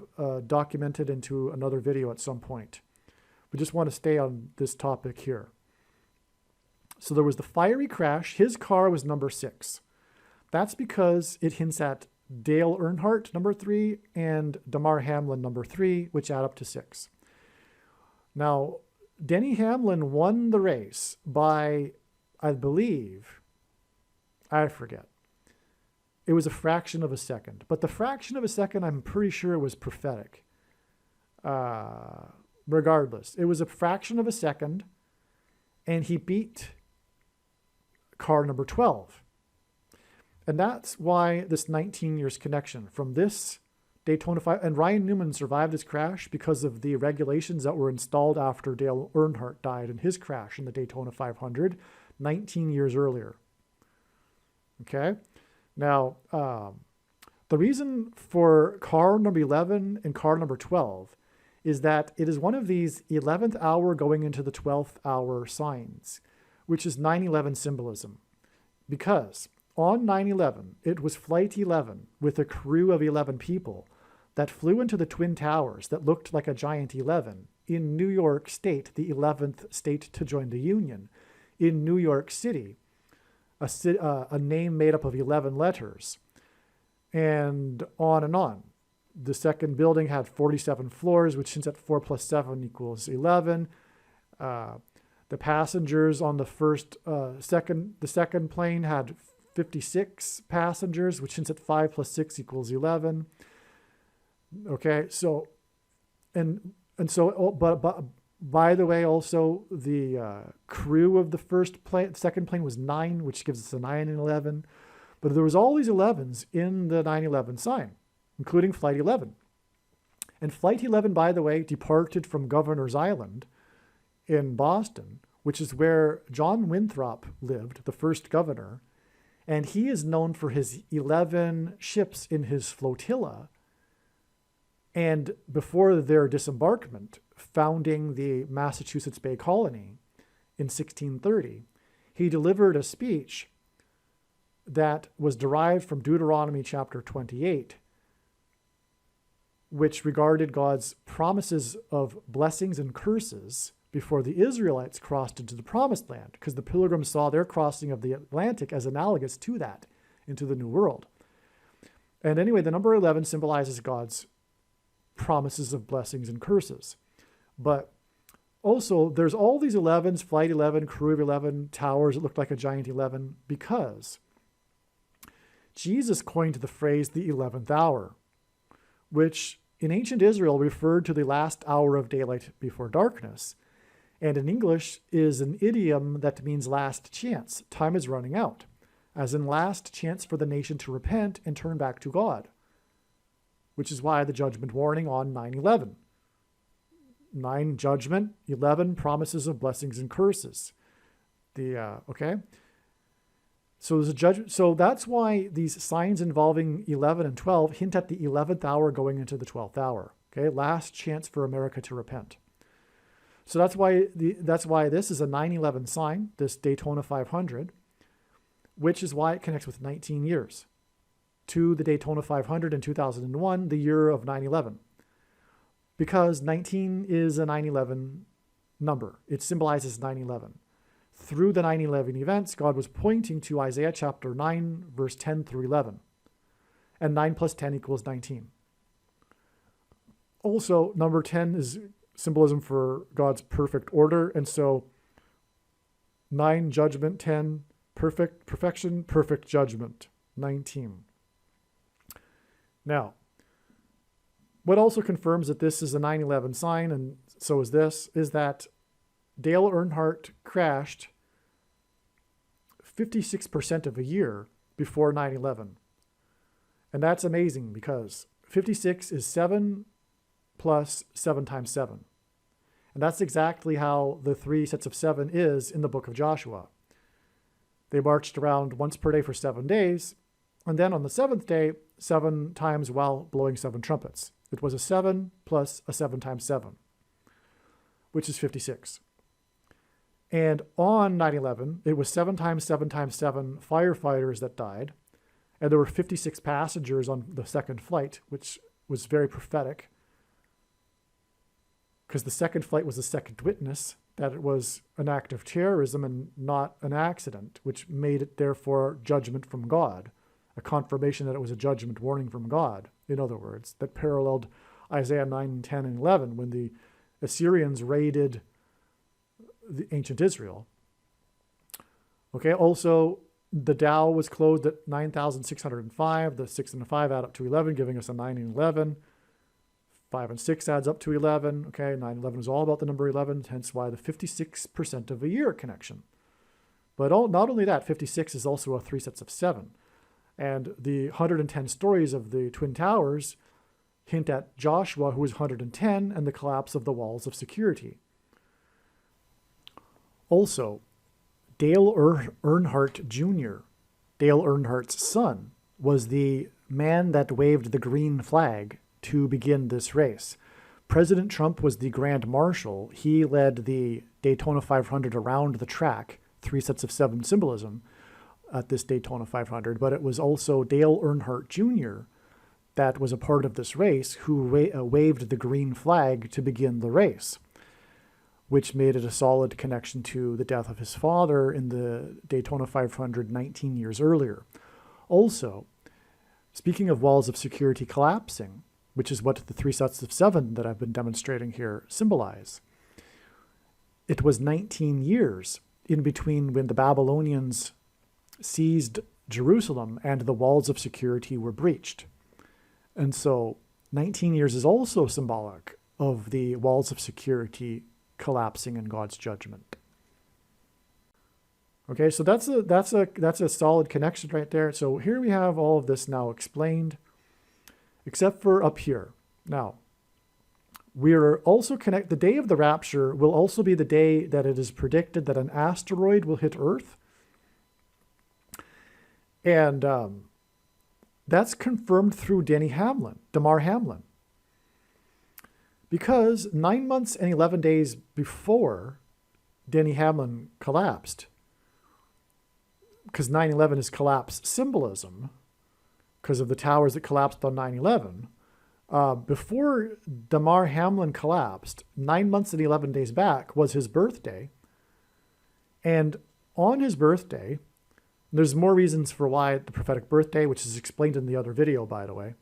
documented into another video at some point. We just want to stay on this topic here. So there was the fiery crash. His car was number 6. That's because it hints at Dale Earnhardt, number 3, and Damar Hamlin, number 3, which add up to 6. Now, Denny Hamlin won the race by, I believe, I forget. It was a fraction of a second. But the fraction of a second, I'm pretty sure, was prophetic. Regardless, it was a fraction of a second, and he beat car number 12. And that's why this 19 years connection from this Daytona 5, and Ryan Newman survived his crash because of the regulations that were installed after Dale Earnhardt died in his crash in the Daytona 500 19 years earlier. Okay? Now, the reason for car number 11 and car number 12 is that it is one of these 11th hour going into the 12th hour signs, which is 9/11 symbolism. Because on 9/11, it was Flight 11 with a crew of 11 people that flew into the Twin Towers that looked like a giant 11 in New York State, the 11th state to join the Union, in New York City, a name made up of 11 letters, and on and on. The second building had 47 floors, which since at 4 plus 7 equals 11. The passengers on the second plane had 56 passengers, which since at 5 plus 6 equals 11. Okay, so, but by the way, also the crew of the second plane was 9, which gives us a 9 and 11. But there was all these 11s in the 9/11 sign, including Flight 11. And Flight 11, by the way, departed from Governor's Island in Boston, which is where John Winthrop lived, the first governor. And he is known for his 11 ships in his flotilla. And before their disembarkment, founding the Massachusetts Bay Colony in 1630, he delivered a speech that was derived from Deuteronomy chapter 28, which regarded God's promises of blessings and curses before the Israelites crossed into the promised land, because the pilgrims saw their crossing of the Atlantic as analogous to that into the New World. And anyway, the number 11 symbolizes God's promises of blessings and curses. But also, there's all these 11s, Flight 11, Crew of 11, towers that look like a giant 11, because Jesus coined the phrase the 11th hour, which in ancient Israel referred to the last hour of daylight before darkness. And in English is an idiom that means last chance. Time is running out, as in last chance for the nation to repent and turn back to God, which is why the judgment warning on 9/11. 9, judgment. 11, promises of blessings and curses. Okay? So there's a judgment. So that's why these signs involving 11 and 12 hint at the 11th hour going into the 12th hour. Okay? Last chance for America to repent. So that's why this is a 9/11 sign, this Daytona 500, which is why it connects with 19 years to the Daytona 500 in 2001, the year of 9/11. Because 19 is a 9/11 number. It symbolizes 9/11. Through the 9/11 events, God was pointing to Isaiah chapter 9, verse 10 through 11. And 9 plus 10 equals 19. Also, number 10 is symbolism for God's perfect order. And so 9, judgment, 10, perfection, perfect judgment, 19. Now, what also confirms that this is a 9/11 sign, and so is this, is that Dale Earnhardt crashed 56% of a year before 9/11. And that's amazing because 56 is 7 plus 7 times 7. And that's exactly how the 3 sets of 7 is in the book of Joshua. They marched around once per day for 7 days, and then on the 7th day, 7 times while blowing 7 trumpets. It was a 7 plus a 7 times 7, which is 56. And on 9/11, it was 7 times 7 times 7 firefighters that died, and there were 56 passengers on the second flight, which was very prophetic, because the second flight was the second witness that it was an act of terrorism and not an accident, which made it therefore judgment from God, a confirmation that it was a judgment warning from God, in other words, that paralleled Isaiah 9, 10, and 11 when the Assyrians raided the ancient Israel. Okay, also the Dow was closed at 9,605. The 6 and the 5 add up to 11, giving us a 9 and 11. 5 and 6 adds up to 11. Okay, 9 and 11 is all about the number 11, hence why the 56% of a year connection. But not only that, 56 is also a 3 sets of 7. And the 110 stories of the Twin Towers hint at Joshua, who was 110, and the collapse of the walls of security. Also, Dale Earnhardt Jr., Dale Earnhardt's son, was the man that waved the green flag to begin this race. President Trump was the Grand Marshal. He led the Daytona 500 around the track, 3 sets of 7 symbolism at this Daytona 500, but it was also Dale Earnhardt Jr. that was a part of this race who waved the green flag to begin the race, which made it a solid connection to the death of his father in the Daytona 500 19 years earlier. Also, speaking of walls of security collapsing, which is what the 3 sets of 7 that I've been demonstrating here symbolize, it was 19 years in between when the Babylonians seized Jerusalem and the walls of security were breached. And so 19 years is also symbolic of the walls of security collapsing in God's judgment. Okay, so that's a solid connection right there. So here we have all of this now explained, except for up here. Now, we're also the day of the rapture will also be the day that it is predicted that an asteroid will hit Earth. And that's confirmed through Damar Hamlin. Because 9 months and 11 days before Denny Hamlin collapsed, because 9/11 is collapse symbolism, because of the towers that collapsed on 9/11, before Damar Hamlin collapsed, 9 months and 11 days back was his birthday. And on his birthday, there's more reasons for why the prophetic birthday, which is explained in the other video, by the way.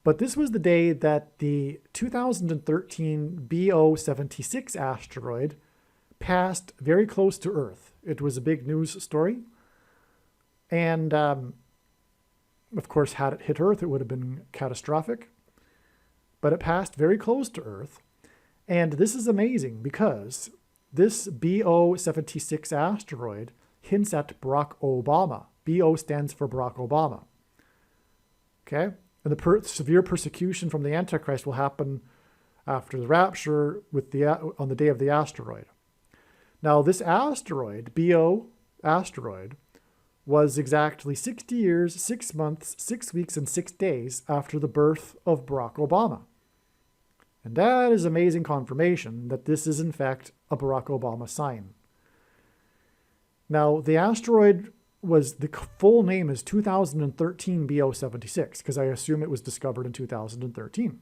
But this was the day that the 2013 BO-76 asteroid passed very close to Earth. It was a big news story. And, of course, had it hit Earth, it would have been catastrophic. But it passed very close to Earth. And this is amazing because this BO-76 asteroid hints at Barack Obama. BO stands for Barack Obama. Okay? And the severe persecution from the Antichrist will happen after the rapture on the day of the asteroid. Now, this asteroid, BO asteroid, was exactly 60 years, 6 months, 6 weeks, and 6 days after the birth of Barack Obama. And that is amazing confirmation that this is, in fact, a Barack Obama sign. Now, the asteroid the full name is 2013 BO-76, because I assume it was discovered in 2013.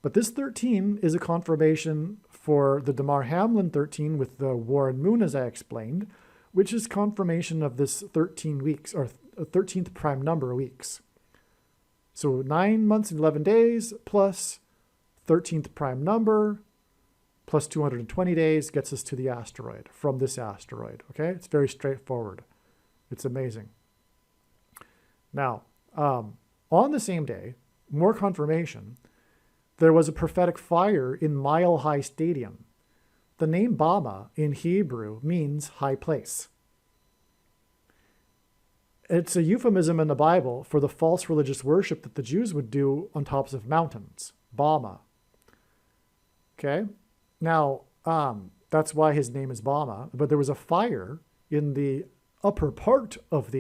But this 13 is a confirmation for the Damar Hamlin 13 with the Warren Moon, as I explained, which is confirmation of this 13 weeks, or 13th prime number weeks. So 9 months and 11 days plus 13th prime number plus 220 days gets us to the asteroid, from this asteroid, okay? It's very straightforward. It's amazing. Now, on the same day, more confirmation, there was a prophetic fire in Mile High Stadium. The name Bama in Hebrew means high place. It's a euphemism in the Bible for the false religious worship that the Jews would do on tops of mountains. Bama. Okay? Now, that's why his name is Bama. But there was a fire in the upper part of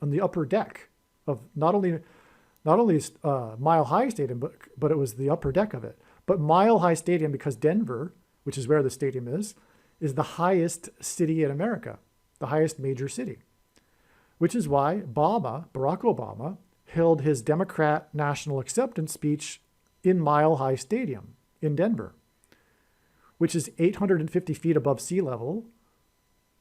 on the upper deck of not only Mile High Stadium, but it was the upper deck of it. But Mile High Stadium, because Denver, which is where the stadium is the highest city in America, the highest major city. Which is why Barack Obama, held his Democrat national acceptance speech in Mile High Stadium in Denver, which is 850 feet above sea level,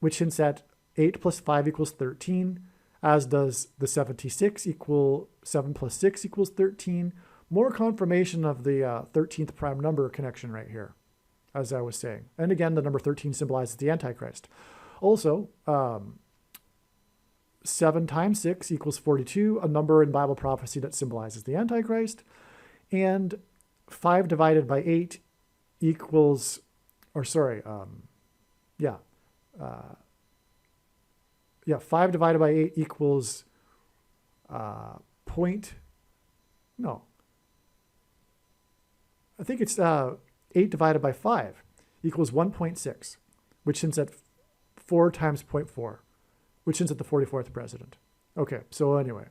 which hints at 8 plus 5 equals 13, as does the 76 equal 7 plus 6 equals 13, more confirmation of the 13th prime number connection right here, as I was saying. And again, the number 13 symbolizes the Antichrist. Also, 7 times 6 equals 42, a number in Bible prophecy that symbolizes the Antichrist. And 5 divided by 8 equals, or sorry, 5 divided by 8 equals I think it's 8 divided by 5 equals 1.6, which hints at 4 times 0.4, which hints at the 44th president. Okay, so anyway.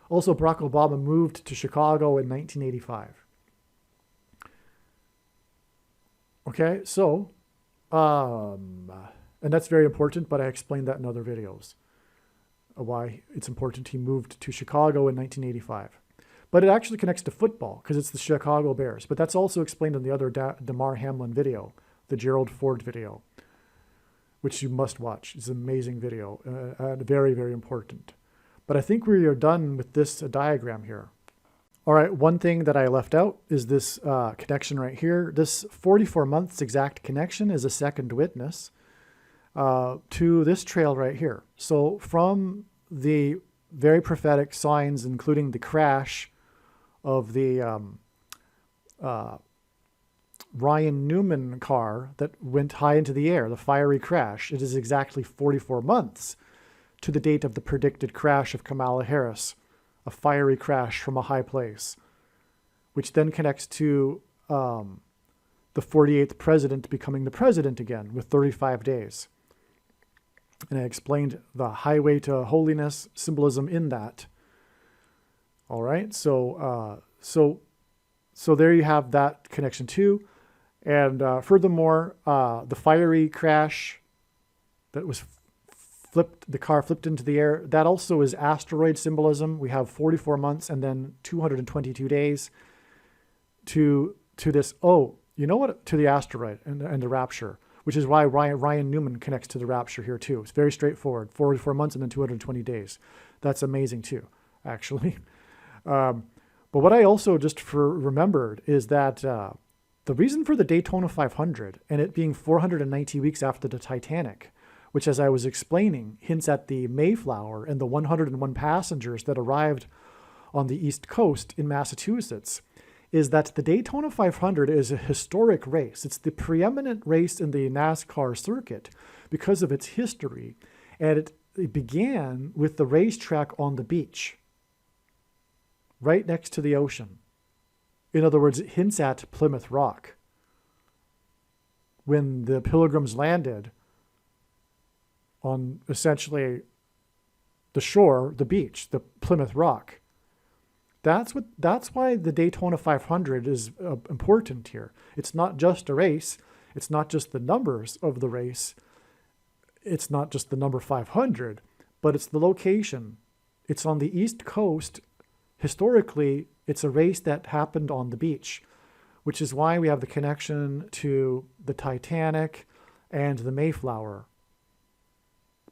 Also, Barack Obama moved to Chicago in 1985. Okay, so, and that's very important, but I explained that in other videos, why it's important he moved to Chicago in 1985. But it actually connects to football because it's the Chicago Bears. But that's also explained in the other Damar Hamlin video, the Gerald Ford video, which you must watch. It's an amazing video and very, very important. But I think we are done with this diagram here. All right, one thing that I left out is this connection right here. This 44 months exact connection is a second witness to this trail right here. So from the very prophetic signs, including the crash of the Ryan Newman car that went high into the air, the fiery crash, it is exactly 44 months to the date of the predicted crash of Kamala Harris, a fiery crash from a high place, which then connects to the 48th president becoming the president again with 35 days. And I explained the highway to holiness symbolism in that. All right, so there you have that connection too. And furthermore, the fiery crash that was the car flipped into the air, that also is asteroid symbolism. We have 44 months and then 222 days to this, to the asteroid and the rapture, which is why Ryan Newman connects to the rapture here too. It's very straightforward, 44 months and then 220 days. That's amazing too, actually. But what I also just remembered is that the reason for the Daytona 500 and it being 490 weeks after the Titanic, which, as I was explaining, hints at the Mayflower and the 101 passengers that arrived on the East Coast in Massachusetts, is that the Daytona 500 is a historic race. It's the preeminent race in the NASCAR circuit because of its history. And it began with the racetrack on the beach, right next to the ocean. In other words, it hints at Plymouth Rock. When the Pilgrims landed on essentially the shore, the beach, the Plymouth Rock. That's why the Daytona 500 is important here. It's not just a race. It's not just the numbers of the race. It's not just the number 500, but it's the location. It's on the East Coast. Historically, it's a race that happened on the beach, which is why we have the connection to the Titanic and the Mayflower,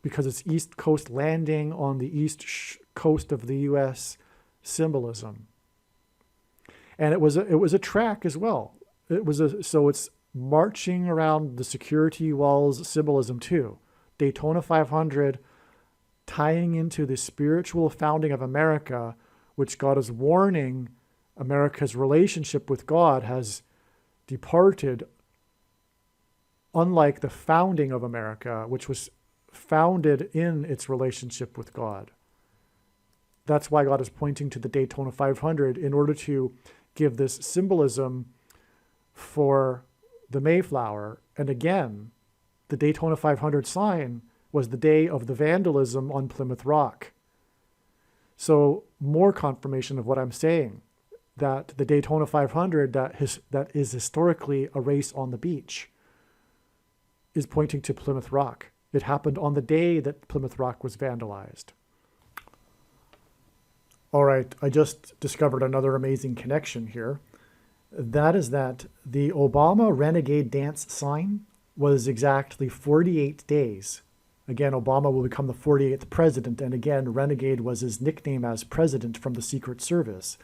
because it's East Coast landing on the east coast of the U.S. symbolism. And it was a track as well. So it's marching around the security walls symbolism too. Daytona 500 tying into the spiritual founding of America, which God is warning America's relationship with God has departed, unlike the founding of America, which was founded in its relationship with God. That's why God is pointing to the Daytona 500 in order to give this symbolism for the Mayflower. And again, the Daytona 500 sign was the day of the vandalism on Plymouth Rock. So more confirmation of what I'm saying, that the Daytona 500 that is historically a race on the beach is pointing to Plymouth Rock. It happened on the day that Plymouth Rock was vandalized. All right, I just discovered another amazing connection here. That is that the Obama Renegade Dance sign was exactly 48 days. Again, Obama will become the 48th president, and again, Renegade was his nickname as president from the Secret Service.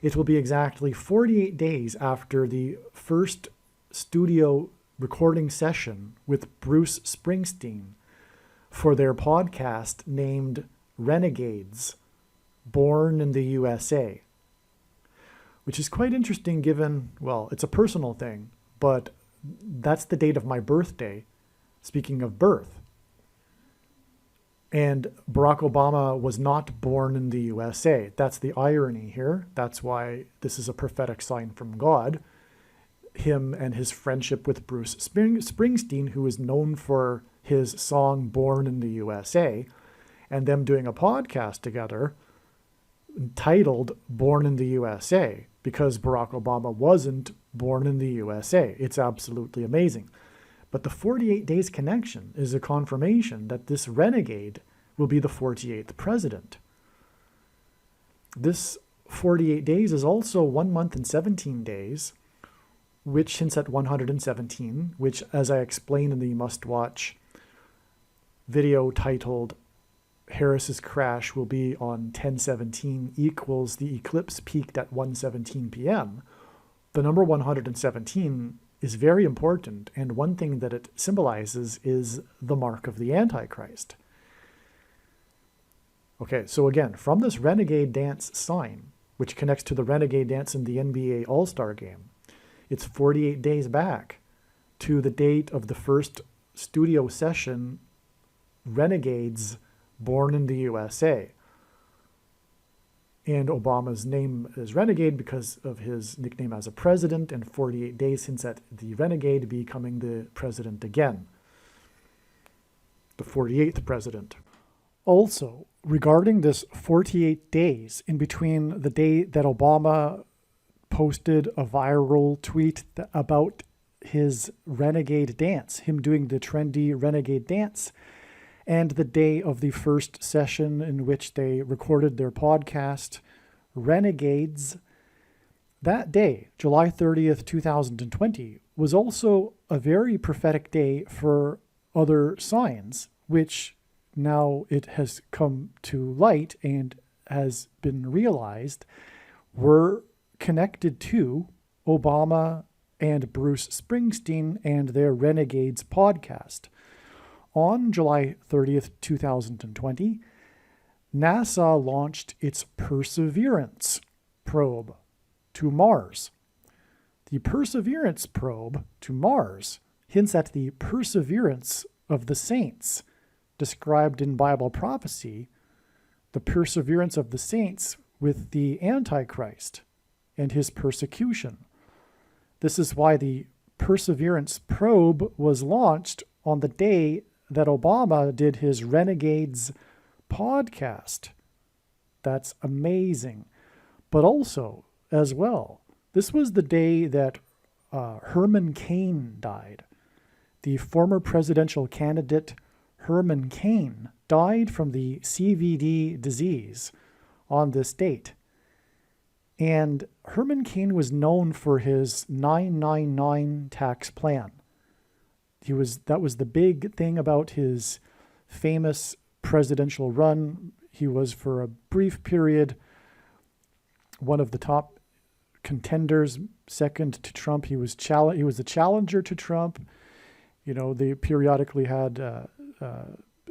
It will be exactly 48 days after the first studio recording session with Bruce Springsteen for their podcast named Renegades, Born in the USA, which is quite interesting given, well, it's a personal thing, but that's the date of my birthday, speaking of birth. And Barack Obama was not born in the USA. That's the irony here. That's why this is a prophetic sign from God. Him and his friendship with Bruce Springsteen, who is known for his song Born in the USA, and them doing a podcast together titled Born in the USA, because Barack Obama wasn't born in the USA. It's absolutely amazing. But the 48 days connection is a confirmation that this renegade will be the 48th president. This 48 days is also 1 month and 17 days, which hints at 117, which, as I explained in the must-watch video titled Harris's crash will be on 10/17 equals the eclipse peaked at 1:17 p.m. The number 117 is very important, and one thing that it symbolizes is the mark of the Antichrist. Okay, so again, from this renegade dance sign, which connects to the renegade dance in the NBA All-Star game, it's 48 days back to the date of the first studio session, Renegades, Born in the USA. And Obama's name is Renegade because of his nickname as a president, and 48 days hints at the renegade becoming the president again. The 48th president. Also, regarding this 48 days in between the day that Obama posted a viral tweet about his renegade dance, him doing the trendy renegade dance, and the day of the first session in which they recorded their podcast, Renegades. That day, July 30th, 2020, was also a very prophetic day for other signs, which now it has come to light and has been realized were connected to Obama and Bruce Springsteen and their Renegades podcast. On July 30th, 2020, NASA launched its Perseverance probe to Mars. The Perseverance probe to Mars hints at the perseverance of the saints described in Bible prophecy, the perseverance of the saints with the Antichrist and his persecution. This is why the Perseverance probe was launched on the day that Obama did his Renegades podcast. That's amazing. But also, as well, this was the day that Herman Cain died. The former presidential candidate Herman Cain died from the CVD disease on this date. And Herman Cain was known for his 999 tax plan. That was the big thing about his famous presidential run. He was, for a brief period, one of the top contenders, second to Trump. He was the challenger to Trump. You know, they periodically had...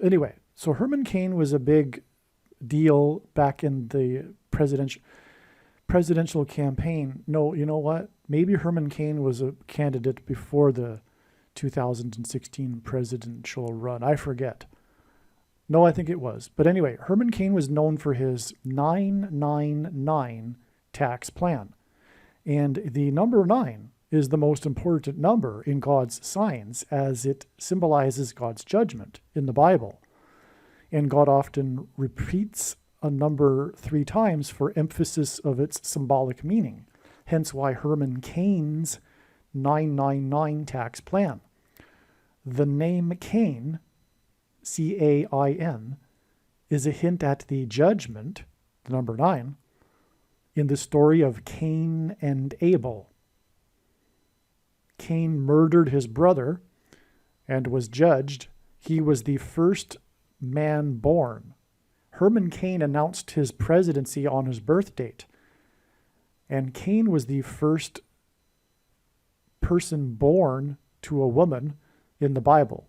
anyway, so Herman Cain was a big deal back in the presidential campaign. No, you know what? Maybe Herman Cain was a candidate before the 2016 presidential run. I forget. No, I think it was. But anyway, Herman Cain was known for his 999 tax plan. And the number 9 is the most important number in God's signs, as it symbolizes God's judgment in the Bible. And God often repeats a number 3 times for emphasis of its symbolic meaning. Hence why Herman Cain's 999 tax plan. The name Cain, C-A-I-N, is a hint at the judgment, the number 9, in the story of Cain and Abel. Cain murdered his brother and was judged. He was the first man born. Herman Cain announced his presidency on his birth date. And Cain was the first person born to a woman in the Bible.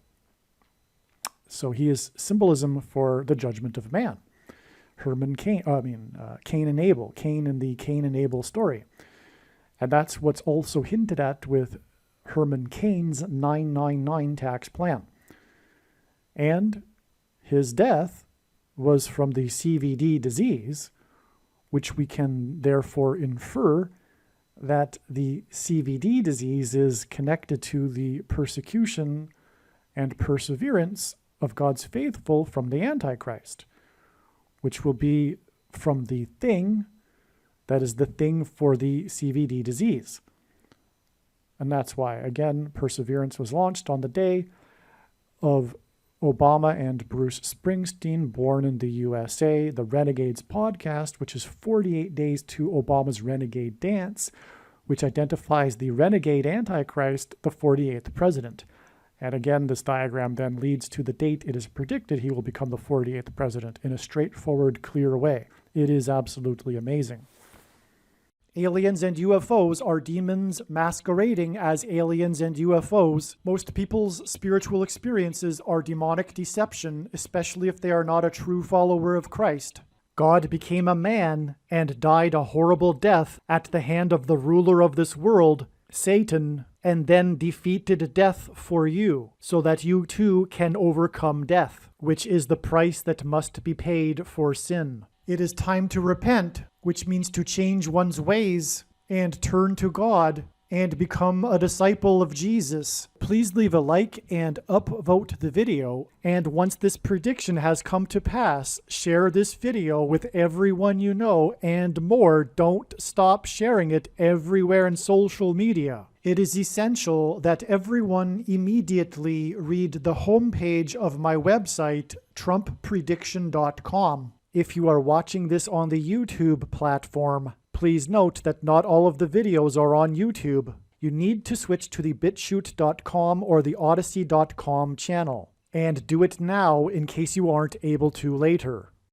So he is symbolism for the judgment of man. Cain and Abel, Cain in the Cain and Abel story. And that's what's also hinted at with Herman Cain's 999 tax plan. And his death was from the CVD disease, which we can therefore infer that the CVD disease is connected to the persecution and perseverance of God's faithful from the Antichrist, which will be from the thing that is the thing for the CVD disease. And that's why, again, Perseverance was launched on the day of Obama and Bruce Springsteen, born in the USA, the Renegades podcast, which is 48 days to Obama's Renegade Dance, which identifies the renegade Antichrist, the 48th president. And again, this diagram then leads to the date it is predicted he will become the 48th president in a straightforward, clear way. It is absolutely amazing. Aliens and UFOs are demons masquerading as aliens and UFOs. Most people's spiritual experiences are demonic deception, especially if they are not a true follower of Christ. God became a man and died a horrible death at the hand of the ruler of this world, Satan, and then defeated death for you, so that you too can overcome death, which is the price that must be paid for sin. It is time to repent, which means to change one's ways and turn to God and become a disciple of Jesus. Please leave a like and upvote the video. And once this prediction has come to pass, share this video with everyone you know and more. Don't stop sharing it everywhere in social media. It is essential that everyone immediately read the homepage of my website, TrumpPrediction.com. If you are watching this on the YouTube platform, please note that not all of the videos are on YouTube. You need to switch to the BitChute.com or the Odyssey.com channel. And do it now in case you aren't able to later.